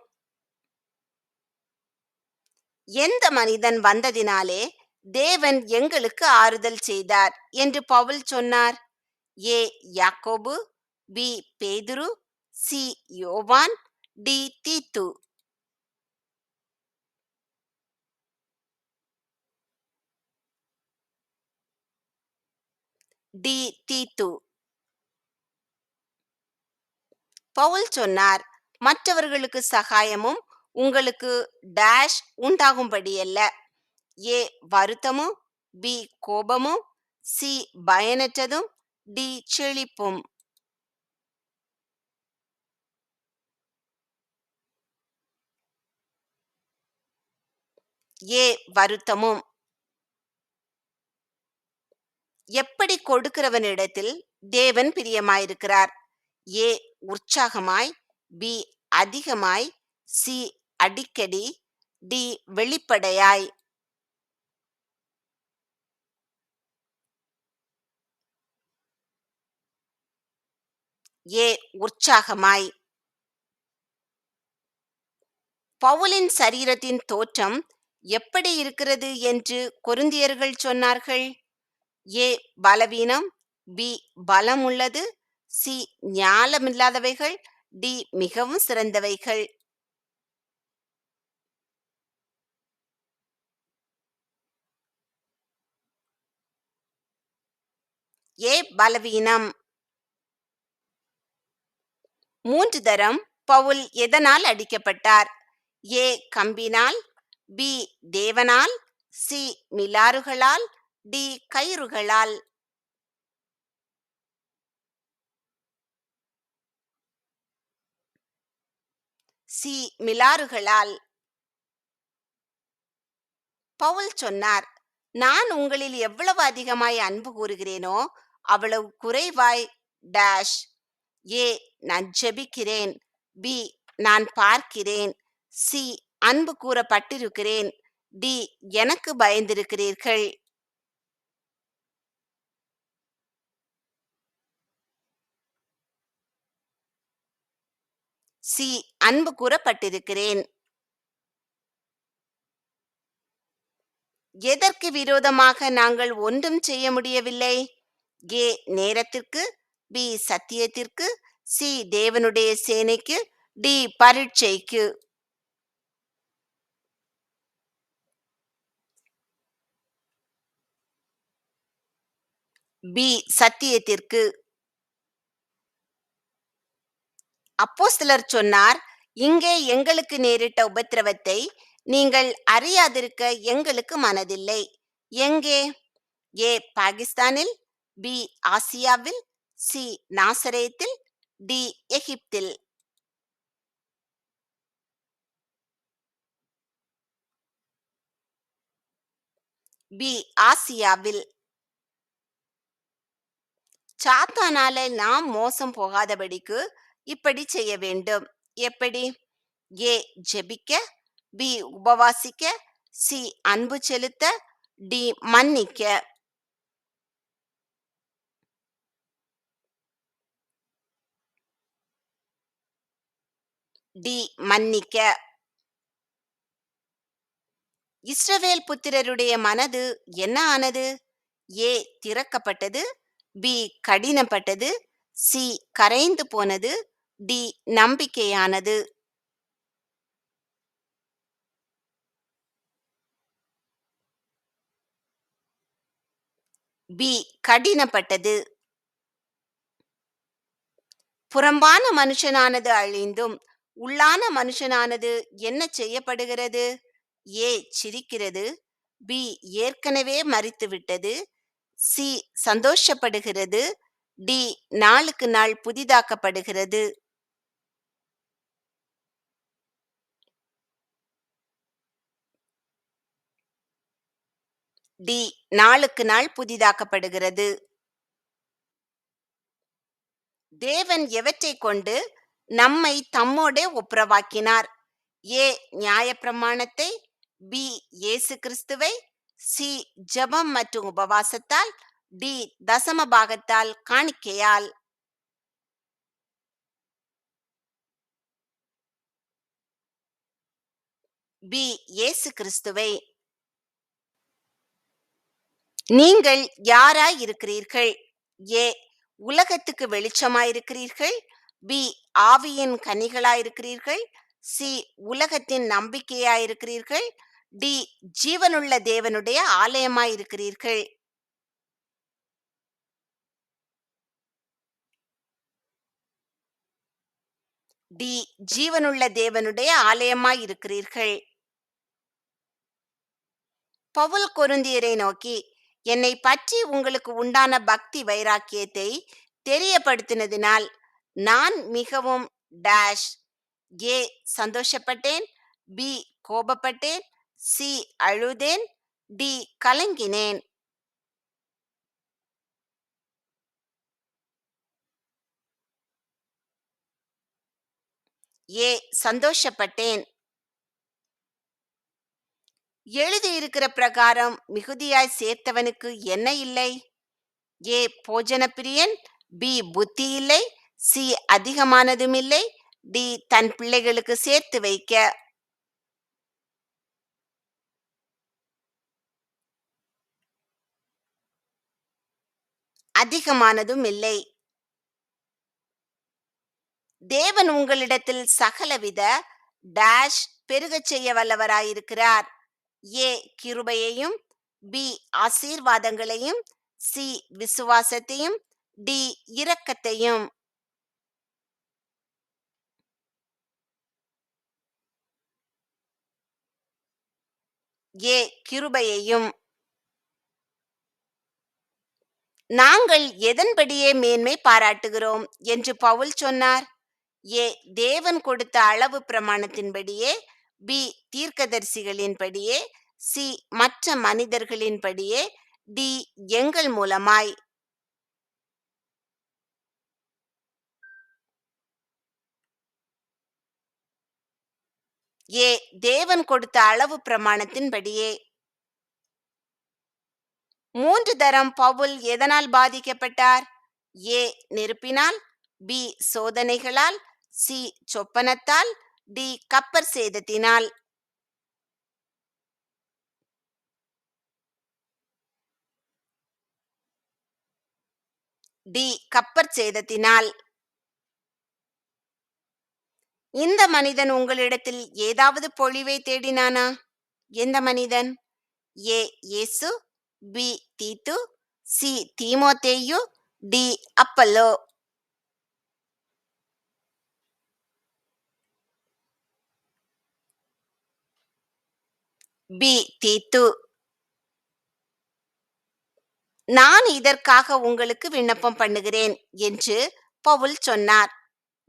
எந்த மனிதன் வந்ததினாலே தேவன் எங்களுக்கு ஆறுதல் செய்தார் என்று பவுல் சொன்னார்? ஏ யாக்கோபு, பி பேதுரு, சி யோவான், டி தீத்து. டி தீத்து. பவுல் சொன்னார், மற்றவர்களுக்கு சகாயமும் உங்களுக்கு டேஷ் உண்டாகும்படியல்ல. ஏ வருத்தமும், பி கோபமும், சி பயனற்றதும், டி செழிப்பும். ஏ வருத்தமும். எப்படி கொடுக்கிறவனிடத்தில் தேவன் பிரியமாயிருக்கிறார்? ஏ உற்சாகமாய், பி அதிகமாய், சி அடிக்கடி, டி வெளிப்படையாய். ஏ உற்சாகமாய். பவுலின் சரீரத்தின் தோற்றம் எப்படி இருக்கிறது என்று கொரிந்தியர்கள் சொன்னார்கள்? ஏ பலவீனம், பி பலம் உள்ளது, சி ஞாலமில்லாதவைகள், டி மிகவும் சிறந்தவைகள். ஏ பலவீனம். 3 தரம் பவுல் எதனால் அடிக்கப்பட்டார்? ஏ கம்பினால், பி தேவனால், சி மிலாறுகளால், டி கயிறுகளால். சி மிலாறுகளால். பவுல் சொன்னார், நான் உங்களில் எவ்வளவு அதிகமாய் அன்பு கூறுகிறேனோ அவ்வளவு குறைவாய் டேஷ். ஏ நான் ஜெபிக்கிறேன், பி நான் பார்க்கிறேன், சி அன்பு கூறப்பட்டிருக்கிறேன், டி எனக்கு பயந்திருக்கிறீர்கள். சி அன்பு கூறப்பட்டிருக்கிறேன். எதற்கு விரோதமாக நாங்கள் ஒன்றும் செய்ய முடியவில்லை? ஏ நேரத்திற்கு, பி சத்தியத்திற்கு, சி தேவனுடைய சேனைக்கு, டி பரீட்சைக்கு. பி சத்தியத்திற்கு. அப்போஸ்தலர் சொன்னார், இங்கே எங்களுக்கு நேரிட்ட உபத்திரவத்தை நீங்கள் அறியாதிருக்க எங்களுக்கு மனதில்லை. எங்கே? ஏ பாகிஸ்தானில், பி ஆசியாவில், சி நாசரேத்தில், டி எகிப்தில். பி ஆசியாவில். சாத்தானால நாம் மோசம் போகாதபடிக்கு இப்படி செய்ய வேண்டும். எப்படி? ஏ ஜெபிக்க, பி உபவாசிக்க, சி அன்பு செலுத்த, டி மன்னிக்க. டி மன்னிக்க. இஸ்ரவேல் புத்திரருடைய மனது என்ன ஆனது? ஏ திறக்கப்பட்டது, பி கடினப்பட்டது, சி கரைந்து போனது, டி நம்பிக்கையானது. பி கடினப்பட்டது. புறம்பான மனுஷனானது அழிந்தும் உள்ளான மனுஷனானது என்ன செய்யப்படுகிறது? ஏ சிரிக்கிறது, பி ஏற்கனவே மரித்துவிட்டது, சி சந்தோஷப்படுகிறது, டி நாளுக்கு நாள் புதிதாக்கப்படுகிறது. டி நாளுக்கு நாள் புதிதாக்கப்படுகிறது. தேவன் எவற்றைக் கொண்டு நம்மை தம்மோடே ஒப்புரவாக்கினார்? ஏ நியாயப்பிரமாணத்தை, பி இயேசு கிறிஸ்துவை, சி ஜெபம் மற்றும் உபவாசத்தால், டி தசம பாகத்தால் காணிக்கையால். பி இயேசு கிறிஸ்துவை. நீங்கள் யாராய் இருக்கிறீர்கள்? ஏ உலகத்துக்கு வெளிச்சமாயிருக்கிறீர்கள், பி ஆவியின் கனிகளாயிருக்கிறீர்கள், சி உலகத்தின் நம்பிக்கையாயிருக்கிறீர்கள், டி ஜீவனுள்ள தேவனுடைய ஆலயமாயிருக்கிறீர்கள். டி ஜீவனுள்ள தேவனுடைய ஆலயமாயிருக்கிறீர்கள். பவுல் கொரிந்தியரை நோக்கி, என்னை பற்றி உங்களுக்கு உண்டான பக்தி வைராக்கியத்தை தெரியப்படுத்தினதினால் நான் மிகவும் டேஷ். ஏ சந்தோஷப்பட்டேன், பி கோபப்பட்டேன், சி அழுதேன், டி கலங்கினேன். ஏ சந்தோஷப்பட்டேன். எழுதியிருக்கிற பிரகாரம் மிகுதியாய் சேர்த்தவனுக்கு என்ன இல்லை? ஏ போஜன பிரியன், பி புத்தி இல்லை, சி அதிகமானதும் இல்லை, டி தன் பிள்ளைகளுக்கு சேர்த்து வைக்க. அதிகமானதும் இல்லை. தேவன் உங்களிடத்தில் சகலவித டேஷ் பெருகச் செய்ய வல்லவராயிருக்கிறார். ஏ கிருபையையும், பி ஆசீர்வாதங்களையும், சி விசுவாசத்தையும், டி இரக்கத்தையும். ஏ கிருபையையும். நாங்கள் எதன்படியே மேன்மை பாராட்டுகிறோம் என்று பவுல் சொன்னார்? ஏ தேவன் கொடுத்த அளவு பிரமாணத்தின்படியே, பி தீர்க்கதரிசிகளின்படியே, சி மற்ற மனிதர்களின்படியே, டி எங்கள் மூலமாய். ஏ தேவன் கொடுத்த அளவு பிரமாணத்தின்படியே. 3 தரம் பவுல் எதனால் பாதிக்கப்பட்டார்? ஏ நெருப்பினால், பி சோதனைகளால், சி சொப்பனத்தால், டி கப்பர் சேதத்தினால். டி கப்பர் சேதத்தினால். இந்த மனிதன் உங்களிடத்தில் ஏதாவது பொழிவை தேடினானா? எந்த மனிதன்? ஏ இயேசு, பி தீத்து, சி தீமோத்தேயு, டி அப்பல்லோ. பி தீத்து. நான் இதற்காக உங்களுக்கு விண்ணப்பம் பண்ணுகிறேன் என்று பவுல் சொன்னார்.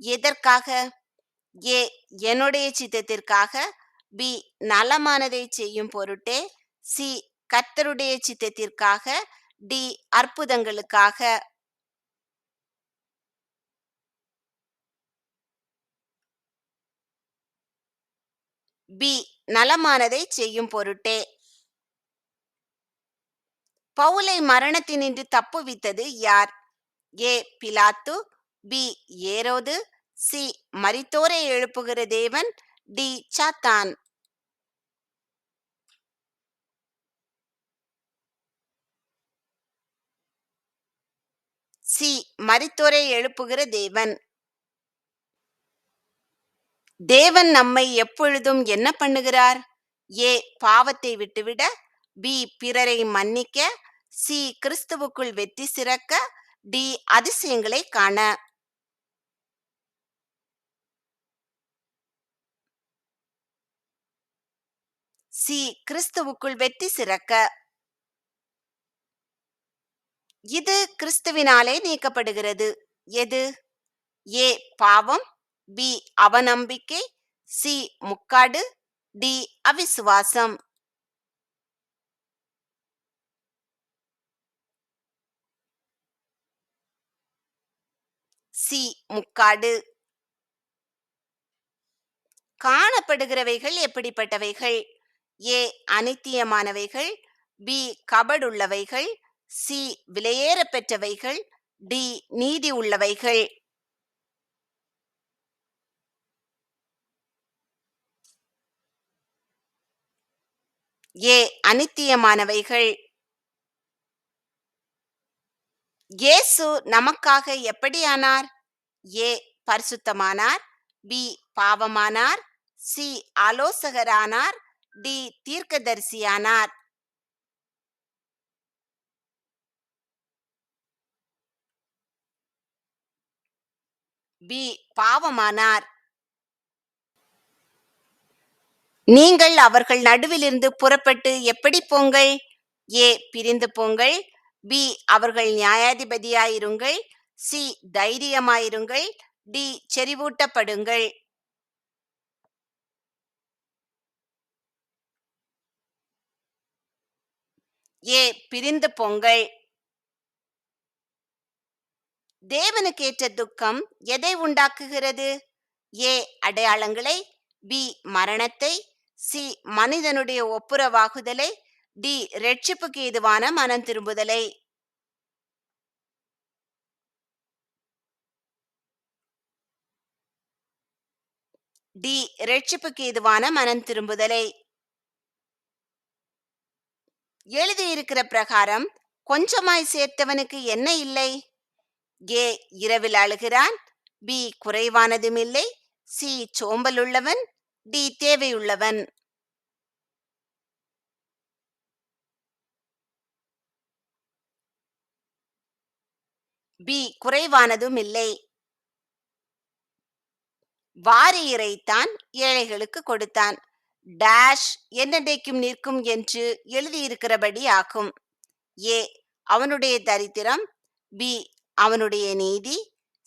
எதற்காக? ஏ என்னுடைய சித்தத்திற்காக, பி நலமானதை செய்யும் பொருட்டே, சி கர்த்தருடைய சித்தத்திற்காக, டி அற்புதங்களுக்காக. பி நலமானதை செய்யும் பொருட்டே. பவுலை மரணத்தினின்று தப்புவித்தது யார்? ஏ பிலாத்து, பி ஏரோது, சி மரித்தோரை எழுப்புகிற தேவன், டி சாத்தான். சி மரித்தோரை எழுப்புகிற தேவன். தேவன் நம்மை எப்பொழுதும் என்ன பண்ணுகிறார்? ஏ பாவத்தை விட்டுவிட, பி பிறரை மன்னிக்க, சி கிறிஸ்துவுக்குள் வெற்றி சிறக்க, டி அதிசயங்களை காண. சி கிறிஸ்துவுக்குள் வெற்றி சிறக்க. இது கிறிஸ்துவினாலே நீக்கப்படுகிறது. எது? ஏ பாவம், பி அவநம்பிக்கை, சி முக்காடு, டி அவிசுவாசம். சி முக்காடு. காணப்படுகிறவைகள் எப்படிப்பட்டவைகள்? ஏ அனித்தியமானவைகள், பி கபடுள்ளவைகள், சி விலையேற பெற்றவைகள், டி நீதி உள்ளவைகள். ஏ அனித்தியமானவைகள். இயேசு நமக்காக எப்படியானார்? ஏ பரிசுத்தமானார், பி பாவமானார், சி ஆலோசகரானார், டி தீர்க்கதரிசியானார். பி பாவமானார். நீங்கள் அவர்கள் நடுவிலிருந்து புறப்பட்டு எப்படி போங்கள்? ஏ பிரிந்து போங்கள், பி அவர்கள் நியாயாதிபதியாயிருங்கள், சி தைரியமாயிருங்கள், டி செறிவூட்டப்படுங்கள். ஏ பிரிந்து போங்கள். தேவனுக்கேற்ற துக்கம் எதை உண்டாக்குகிறது? ஏ அடையாளங்களை, பி மரணத்தை, சி மனிதனுடைய ஒப்புரவாகுதலை, டி இரட்சிப்புக்கு ஏதுவான மனம் திரும்புதலை. டி இரட்சிப்புக்கு ஏதுவான மனம் திரும்புதலை. எழுதியிருக்கிற பிரகாரம் கொஞ்சமாய் சேர்த்தவனுக்கு என்ன இல்லை? ஏ இரவில் அழுகிறான், பி குறைவானதும் இல்லை, சி சோம்பலுள்ளவன், டி தேவையுள்ளவன். பி குறைவானதும் இல்லை. வாரி இறைத்தான், ஏழைகளுக்கு கொடுத்தான். டேஷ் என்னென்றைக்கும் நிற்கும் என்று எழுதியிருக்கிறபடி ஆகும். ஏ அவனுடைய தரித்திரம், பி அவனுடைய நீதி,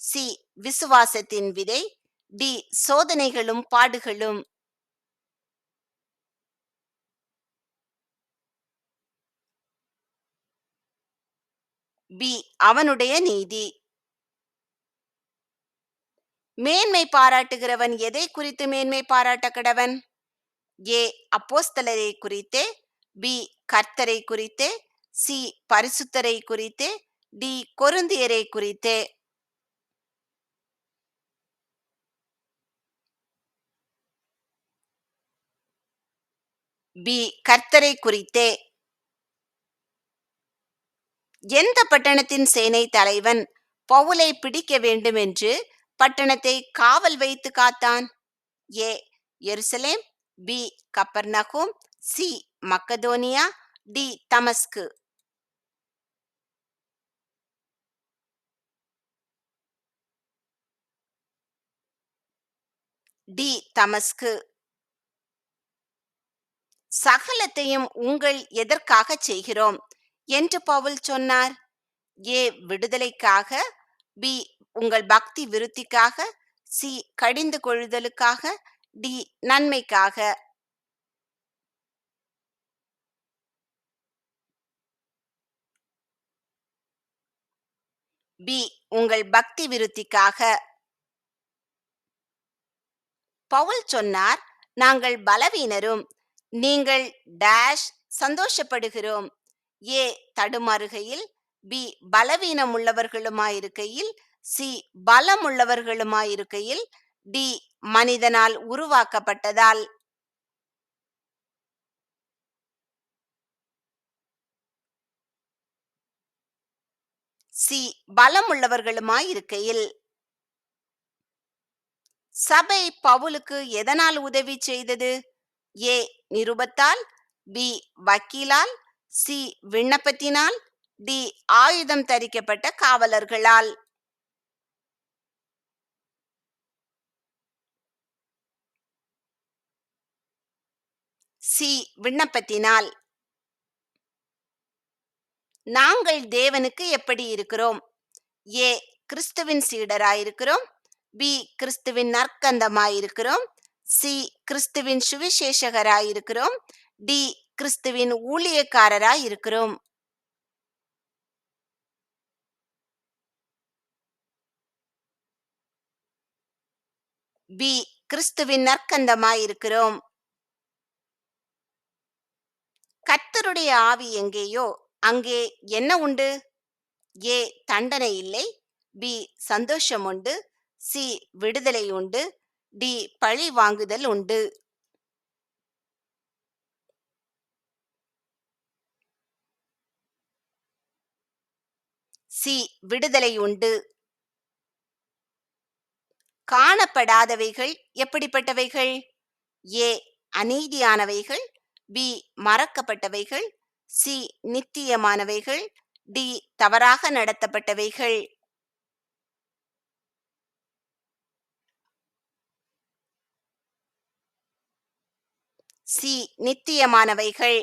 சி விசுவாசத்தின் விதை, டி சோதனைகளும் பாடுகளும். பி அவனுடைய நீதி. மேன்மை பாராட்டுகிறவன் எதை குறித்து மேன்மை பாராட்ட கடவன்? ஏ அப்போஸ்தலரை குறித்தே, பி கர்த்தரை குறித்தே, சி பரிசுத்தரை குறித்தே, டி கொருந்தியரை குறித்தே. பி கர்த்தரை குறித்தே. எந்த பட்டணத்தின் சேனை தலைவன் பவுலை பிடிக்க வேண்டும் என்று பட்டணத்தை காவல் வைத்து காத்தான்? ஏ எருசலேம், பி கப்பர்நகூம், சி மக்கதோனியா, டி தமஸ்கு. டி தமஸ்கு. சகலத்தையும் உங்கள் எதற்காகச் செய்கிறோம் என்று பவுல் சொன்னார்? ஏ விடுதலைக்காக, பி உங்கள் பக்தி விருத்திக்காக, சி கடிந்து கொள்ளுதலுக்காக, டி நன்மைக்காக. பி உங்கள் பக்தி விருத்திக்காக. பவுல் சொன்னார், நாங்கள் பலவீனரும், நீங்கள் டேஷ் சந்தோஷப்படுகிறோம். ஏ தடுமாறுகையில், பி பலவீனம் உள்ளவர்களுமாயிருக்கையில், சி பலம் உள்ளவர்களுமாயிருக்கையில், டி மனிதனால் உருவாக்கப்பட்டதால். சி பலமுள்ளவர்களுமாயிருக்கையில். சபை பவுலுக்கு எதனால் உதவி செய்தது? ஏ நிருபத்தால், பி வக்கீலால், சி விண்ணப்பத்தினால், டி ஆயுதம் தரிக்கப்பட்ட காவலர்களால். சி விண்ணப்பத்தினால். நாங்கள் தேவனுக்கு எப்படி இருக்கிறோம்? ஏ கிறிஸ்துவின் சீடராயிருக்கிறோம், பி கிறிஸ்துவின் நற்கந்தமாயிருக்கிறோம், சி கிறிஸ்துவின் சுவிசேஷகராயிருக்கிறோம், டி கிறிஸ்துவின் ஊழியக்காரராயிருக்கிறோம். பி கிறிஸ்துவின் நற்கந்தமாயிருக்கிறோம். கர்த்தருடைய ஆவி எங்கேயோ அங்கே என்ன உண்டு? ஏ தண்டனை இல்லை, பி சந்தோஷம் உண்டு, சி விடுதலை உண்டு, டி பழி வாங்குதல் உண்டு. சி விடுதலை உண்டு. காணப்படாதவைகள் எப்படிப்பட்டவைகள்? ஏ அநீதியானவைகள், பி மறக்கப்பட்டவைகள், சி நித்தியமானவைகள், டி தவறாக நடத்தப்பட்டவைகள். சி நித்தியமானவைகள்.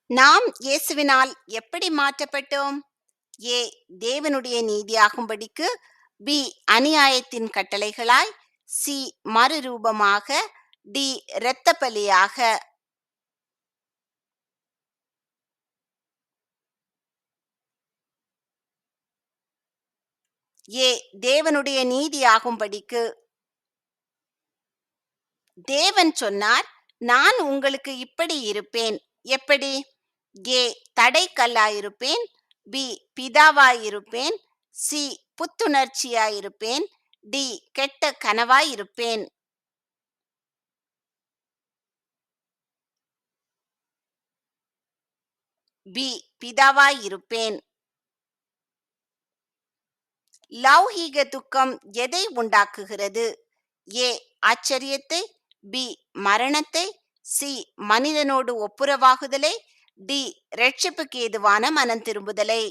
நாம் இயேசுவினால் எப்படி மாற்றப்பட்டோம்? ஏ தேவனுடைய நீதியாகும்படிக்கு, பி அநியாயத்தின் கட்டளைகளாய், சி மறுரூபமாக, டி இரத்த பலியாக. ஏ தேவனுடைய நீதியாகும்படிக்கு. தேவன் சொன்னார், நான் உங்களுக்கு இப்படி இருப்பேன். எப்படி? ஏ தடைக்கல்லாயிருப்பேன், பி பிதாவாயிருப்பேன், சி புத்துணர்ச்சியாயிருப்பேன், டி கெட்ட கனவாயிருப்பேன். பி பிதாவாயிருப்பேன். லௌகீக துக்கம் எதை உண்டாக்குகிறது? ஏ ஆச்சரியத்தை, பி மரணத்தை, சி மனிதனோடு ஒப்புரவாகுதலை, டி ரட்சிப்புக்கு ஏதுவான மனம் திரும்புதலை.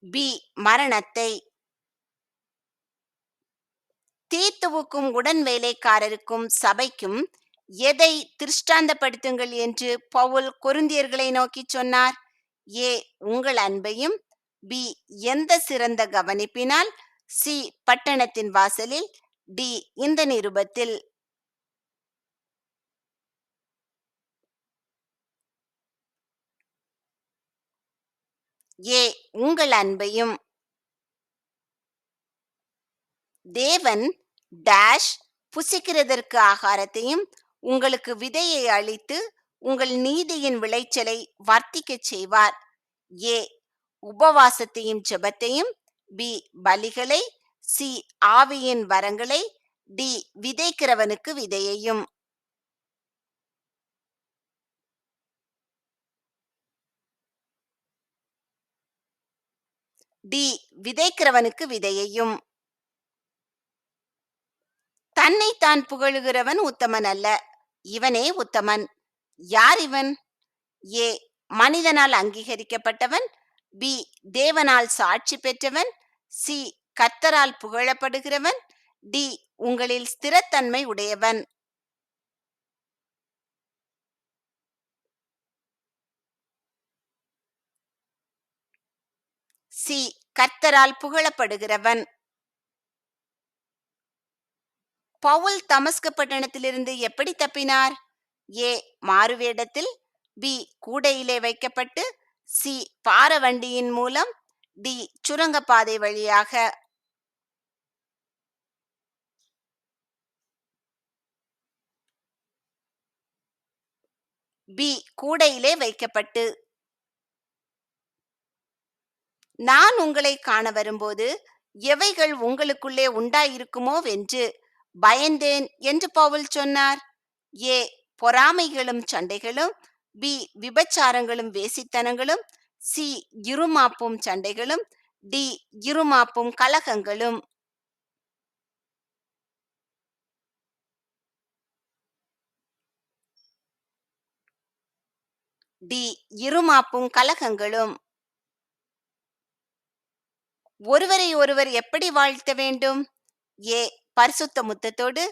பி மரணத்தை. தீத்துவுக்கும் உடன் வேலைக்காரருக்கும் சபைக்கும் எதை திருஷ்டாந்தப்படுத்துங்கள் என்று பவுல் கொரிந்தியர்களை நோக்கி சொன்னார்? ஏ உங்கள் அன்பையும், பி எந்த சிறந்த கவனிப்பினால், சி பட்டணத்தின் வாசலில், டி இந்த நிருபத்தில். ஏ உங்கள் அன்பையும். தேவன் டேஷ் புசிக்கிறதற்கு ஆகாரத்தையும் உங்களுக்கு விதையை அளித்து உங்கள் நீதியின் விளைச்சலை வர்த்திக்கச் செய்வார். ஏ உபவாசத்தையும் ஜெபத்தையும், பி பலிகளை, சி ஆவியின் வரங்களை, டி விதைக்கிறவனுக்கு விதையையும். டி விதைக்கிறவனுக்கு விதையையும். தன்னைத்தான் புகழுகிறவன் உத்தமன் அல்ல, இவனே உத்தமன். யார் இவன்? ஏ மனிதனால் அங்கீகரிக்கப்பட்டவன், பி தேவனால் சாட்சி பெற்றவன், சி கர்த்தரால் புகழப்படுகிறவன், டி உங்களில் ஸ்திரத்தன்மை உடையவன். சி கர்த்தரால் புகழப்படுகிறவன். பவுல் தமஸ்கு பட்டணத்திலிருந்து எப்படி தப்பினார்? ஏ மாறுவேடத்தில், பி கூடையிலே வைக்கப்பட்டு, சி பாரவண்டியின் மூலம், டி சுரங்கப்பாதை வழியாக. பி கூடையிலே வைக்கப்பட்டு. நான் உங்களை காண வரும்போது எவைகள் உங்களுக்குள்ளே உண்டாயிருக்குமோவென்று பயந்தேன் என்று பவுல் சொன்னார்? ஏ, பொறாமைகளும் சண்டைகளும். பி, விபச்சாரங்களும் வேசித்தனங்களும். சி, இருமாப்பும் சண்டைகளும். டி, இருமாப்பும் கலகங்களும். டி, இருமாப்பும் கலகங்களும். ஒருவரை ஒருவர் எப்படி வாழ்த்த வேண்டும்? ஏ, பரிசுத்த முத்தத்தோடு.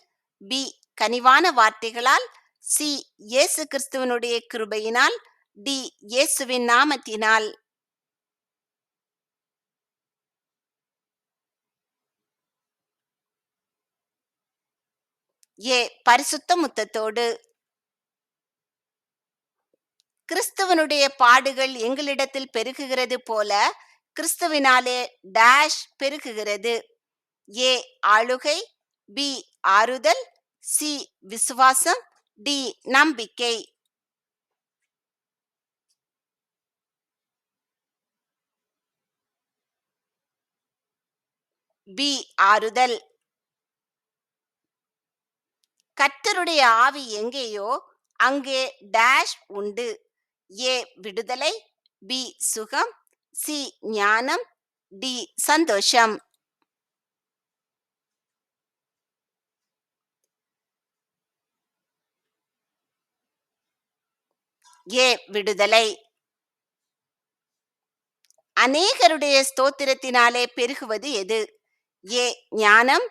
பி, கனிவான வார்த்தைகளால். சி, இயேசு கிறிஸ்துவனுடைய கிருபையினால். டி, இயேசுவின் நாமத்தினால். ஏ, பரிசுத்த முத்தத்தோடு. கிறிஸ்துவனுடைய பாடுகள் எங்களிடத்தில் பெருகுகிறது போல கிறிஸ்துவினாலே டேஷ் பெருகுகிறது. ஏ, ஆளுகை. பி, ஆறுதல். சி, விசுவாசம். டி, நம்பிக்கை. பி, ஆறுதல். கர்த்தருடைய ஆவி எங்கேயோ அங்கே டேஷ் உண்டு. ஏ, விடுதலை. பி, சுகம். சி, ஞானம். டி, சந்தோஷம். ஏ, விடுதலை. அநேகருடைய ஸ்தோத்திரத்தினாலே பெருகுவது எது? ஏ, ஞானம்.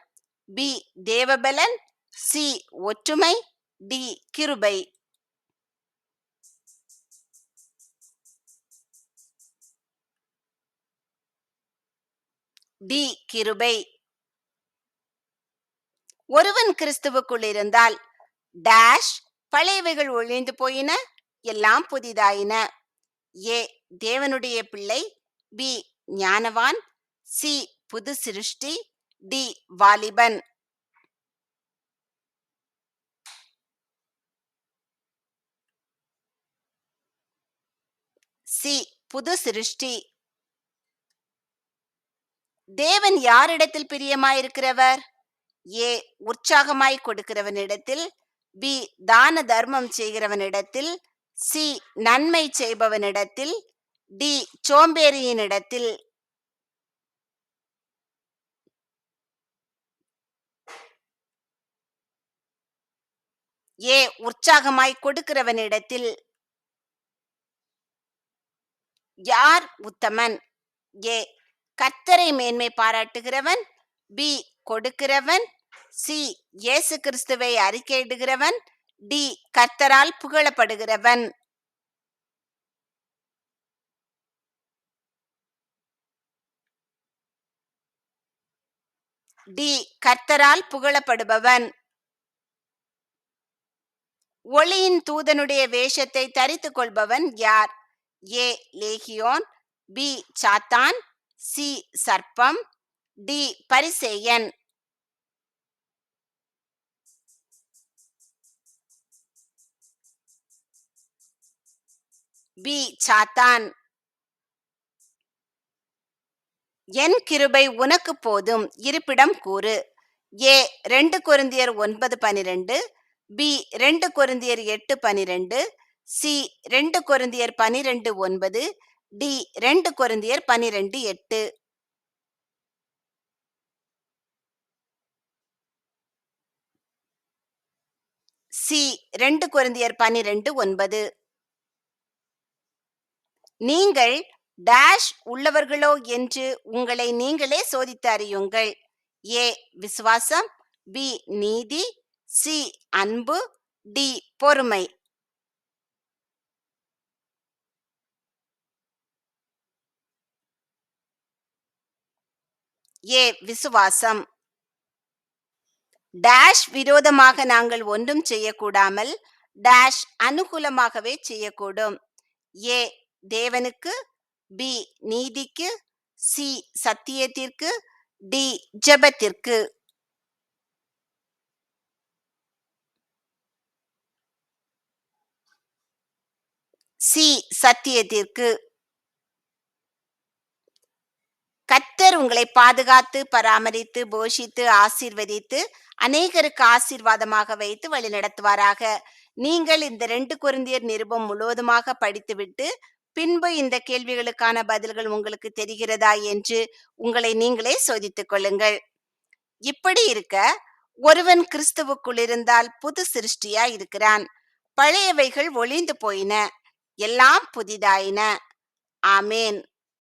பி, தேவபலன். சி, ஒற்றுமை. டி, கிருபை. டி, கிருபை. ஒருவன் கிறிஸ்துவுக்குள் இருந்தால் டேஷ் பழையவைகள் ஒழிந்து போயின, எல்லாம் புதிதாயின. ஏ, தேவனுடைய பிள்ளை. பி, ஞானவான். சி, புது சிருஷ்டி. டி, வாலிபன். சி, புது சிருஷ்டி. தேவன் யாரிடத்தில் பிரியமாயிருக்கிறவர்? ஏ, உற்சாகமாய் கொடுக்கிறவனிடத்தில். பி, தான தர்மம் செய்கிறவனிடத்தில். சி, நன்மை செய்பவனிடத்தில். டி, சோம்பேறியினிடத்தில். ஏ, உற்சாகமாய் கொடுக்கிறவனிடத்தில். யார் உத்தமன்? ஏ, கர்த்தரை மேன்மை பாராட்டுகிறவன். பி, கொடுக்கிறவன். சி, இயேசு கிறிஸ்துவை அறிக்கையிடுகிறவன். டி, கர்த்தரால் புகழப்படுகிறவன். டி, கர்த்தரால் புகழப்படுபவன். ஒளியின் தூதனுடைய வேஷத்தை தரித்துக் கொள்பவன் யார்? ஏ, லேகியோன். பி, சாத்தான். சி, சர்ப்பம். டி, பரிசேயன். பி, சாத்தான். என் கிருபை உனக்கு போதும், இருப்பிடம் கூறு. ஏ, 2 கொரிந்தியர் 9:12. பி, 2 கொரிந்தியர் 8:12. சி, 2 கொரிந்தியர் 12:9. டி, 2 கொரிந்தியர் 12:8. சி, 2 கொரிந்தியர் 12:9. நீங்கள் டேஷ் உள்ளவர்களோ என்று உங்களை நீங்களே சோதித்து அறியுங்கள். ஏ, விசுவாசம். பி, நீதி. சி, அன்பு. டி, பொறுமை. ஏ, விசுவாசம். டேஷ் விரோதமாக நாங்கள் ஒன்றும் செய்யக்கூடாமல் டேஷ் அனுகூலமாகவே செய்யக்கூடும். ஏ, தேவனுக்கு. பி, நீதிக்கு. சி, சத்தியத்திற்கு. டி, ஜெபத்திற்கு. சி, சத்தியத்திற்கு. கர்த்தர் கர்த்தர் உங்களை பாதுகாத்து, பராமரித்து, போஷித்து, ஆசீர்வதித்து, அநேகருக்கு ஆசீர்வாதமாக வைத்து வழிநடத்துவாராக. நீங்கள் இந்த 2 கொரிந்தியர் நிருபம் முழுவதுமாக படித்துவிட்டு, பின்பு இந்த கேள்விகளுக்கான பதில்கள் உங்களுக்கு தெரிகிறதா என்று உங்களை நீங்களே சோதித்துக் கொள்ளுங்கள். இப்படி இருக்க, ஒருவன் கிறிஸ்துவுக்குள் இருந்தால் புது சிருஷ்டியாய் இருக்கிறான். பழையவைகள் ஒழிந்து போயின, எல்லாம் புதிதாயின. ஆமென்.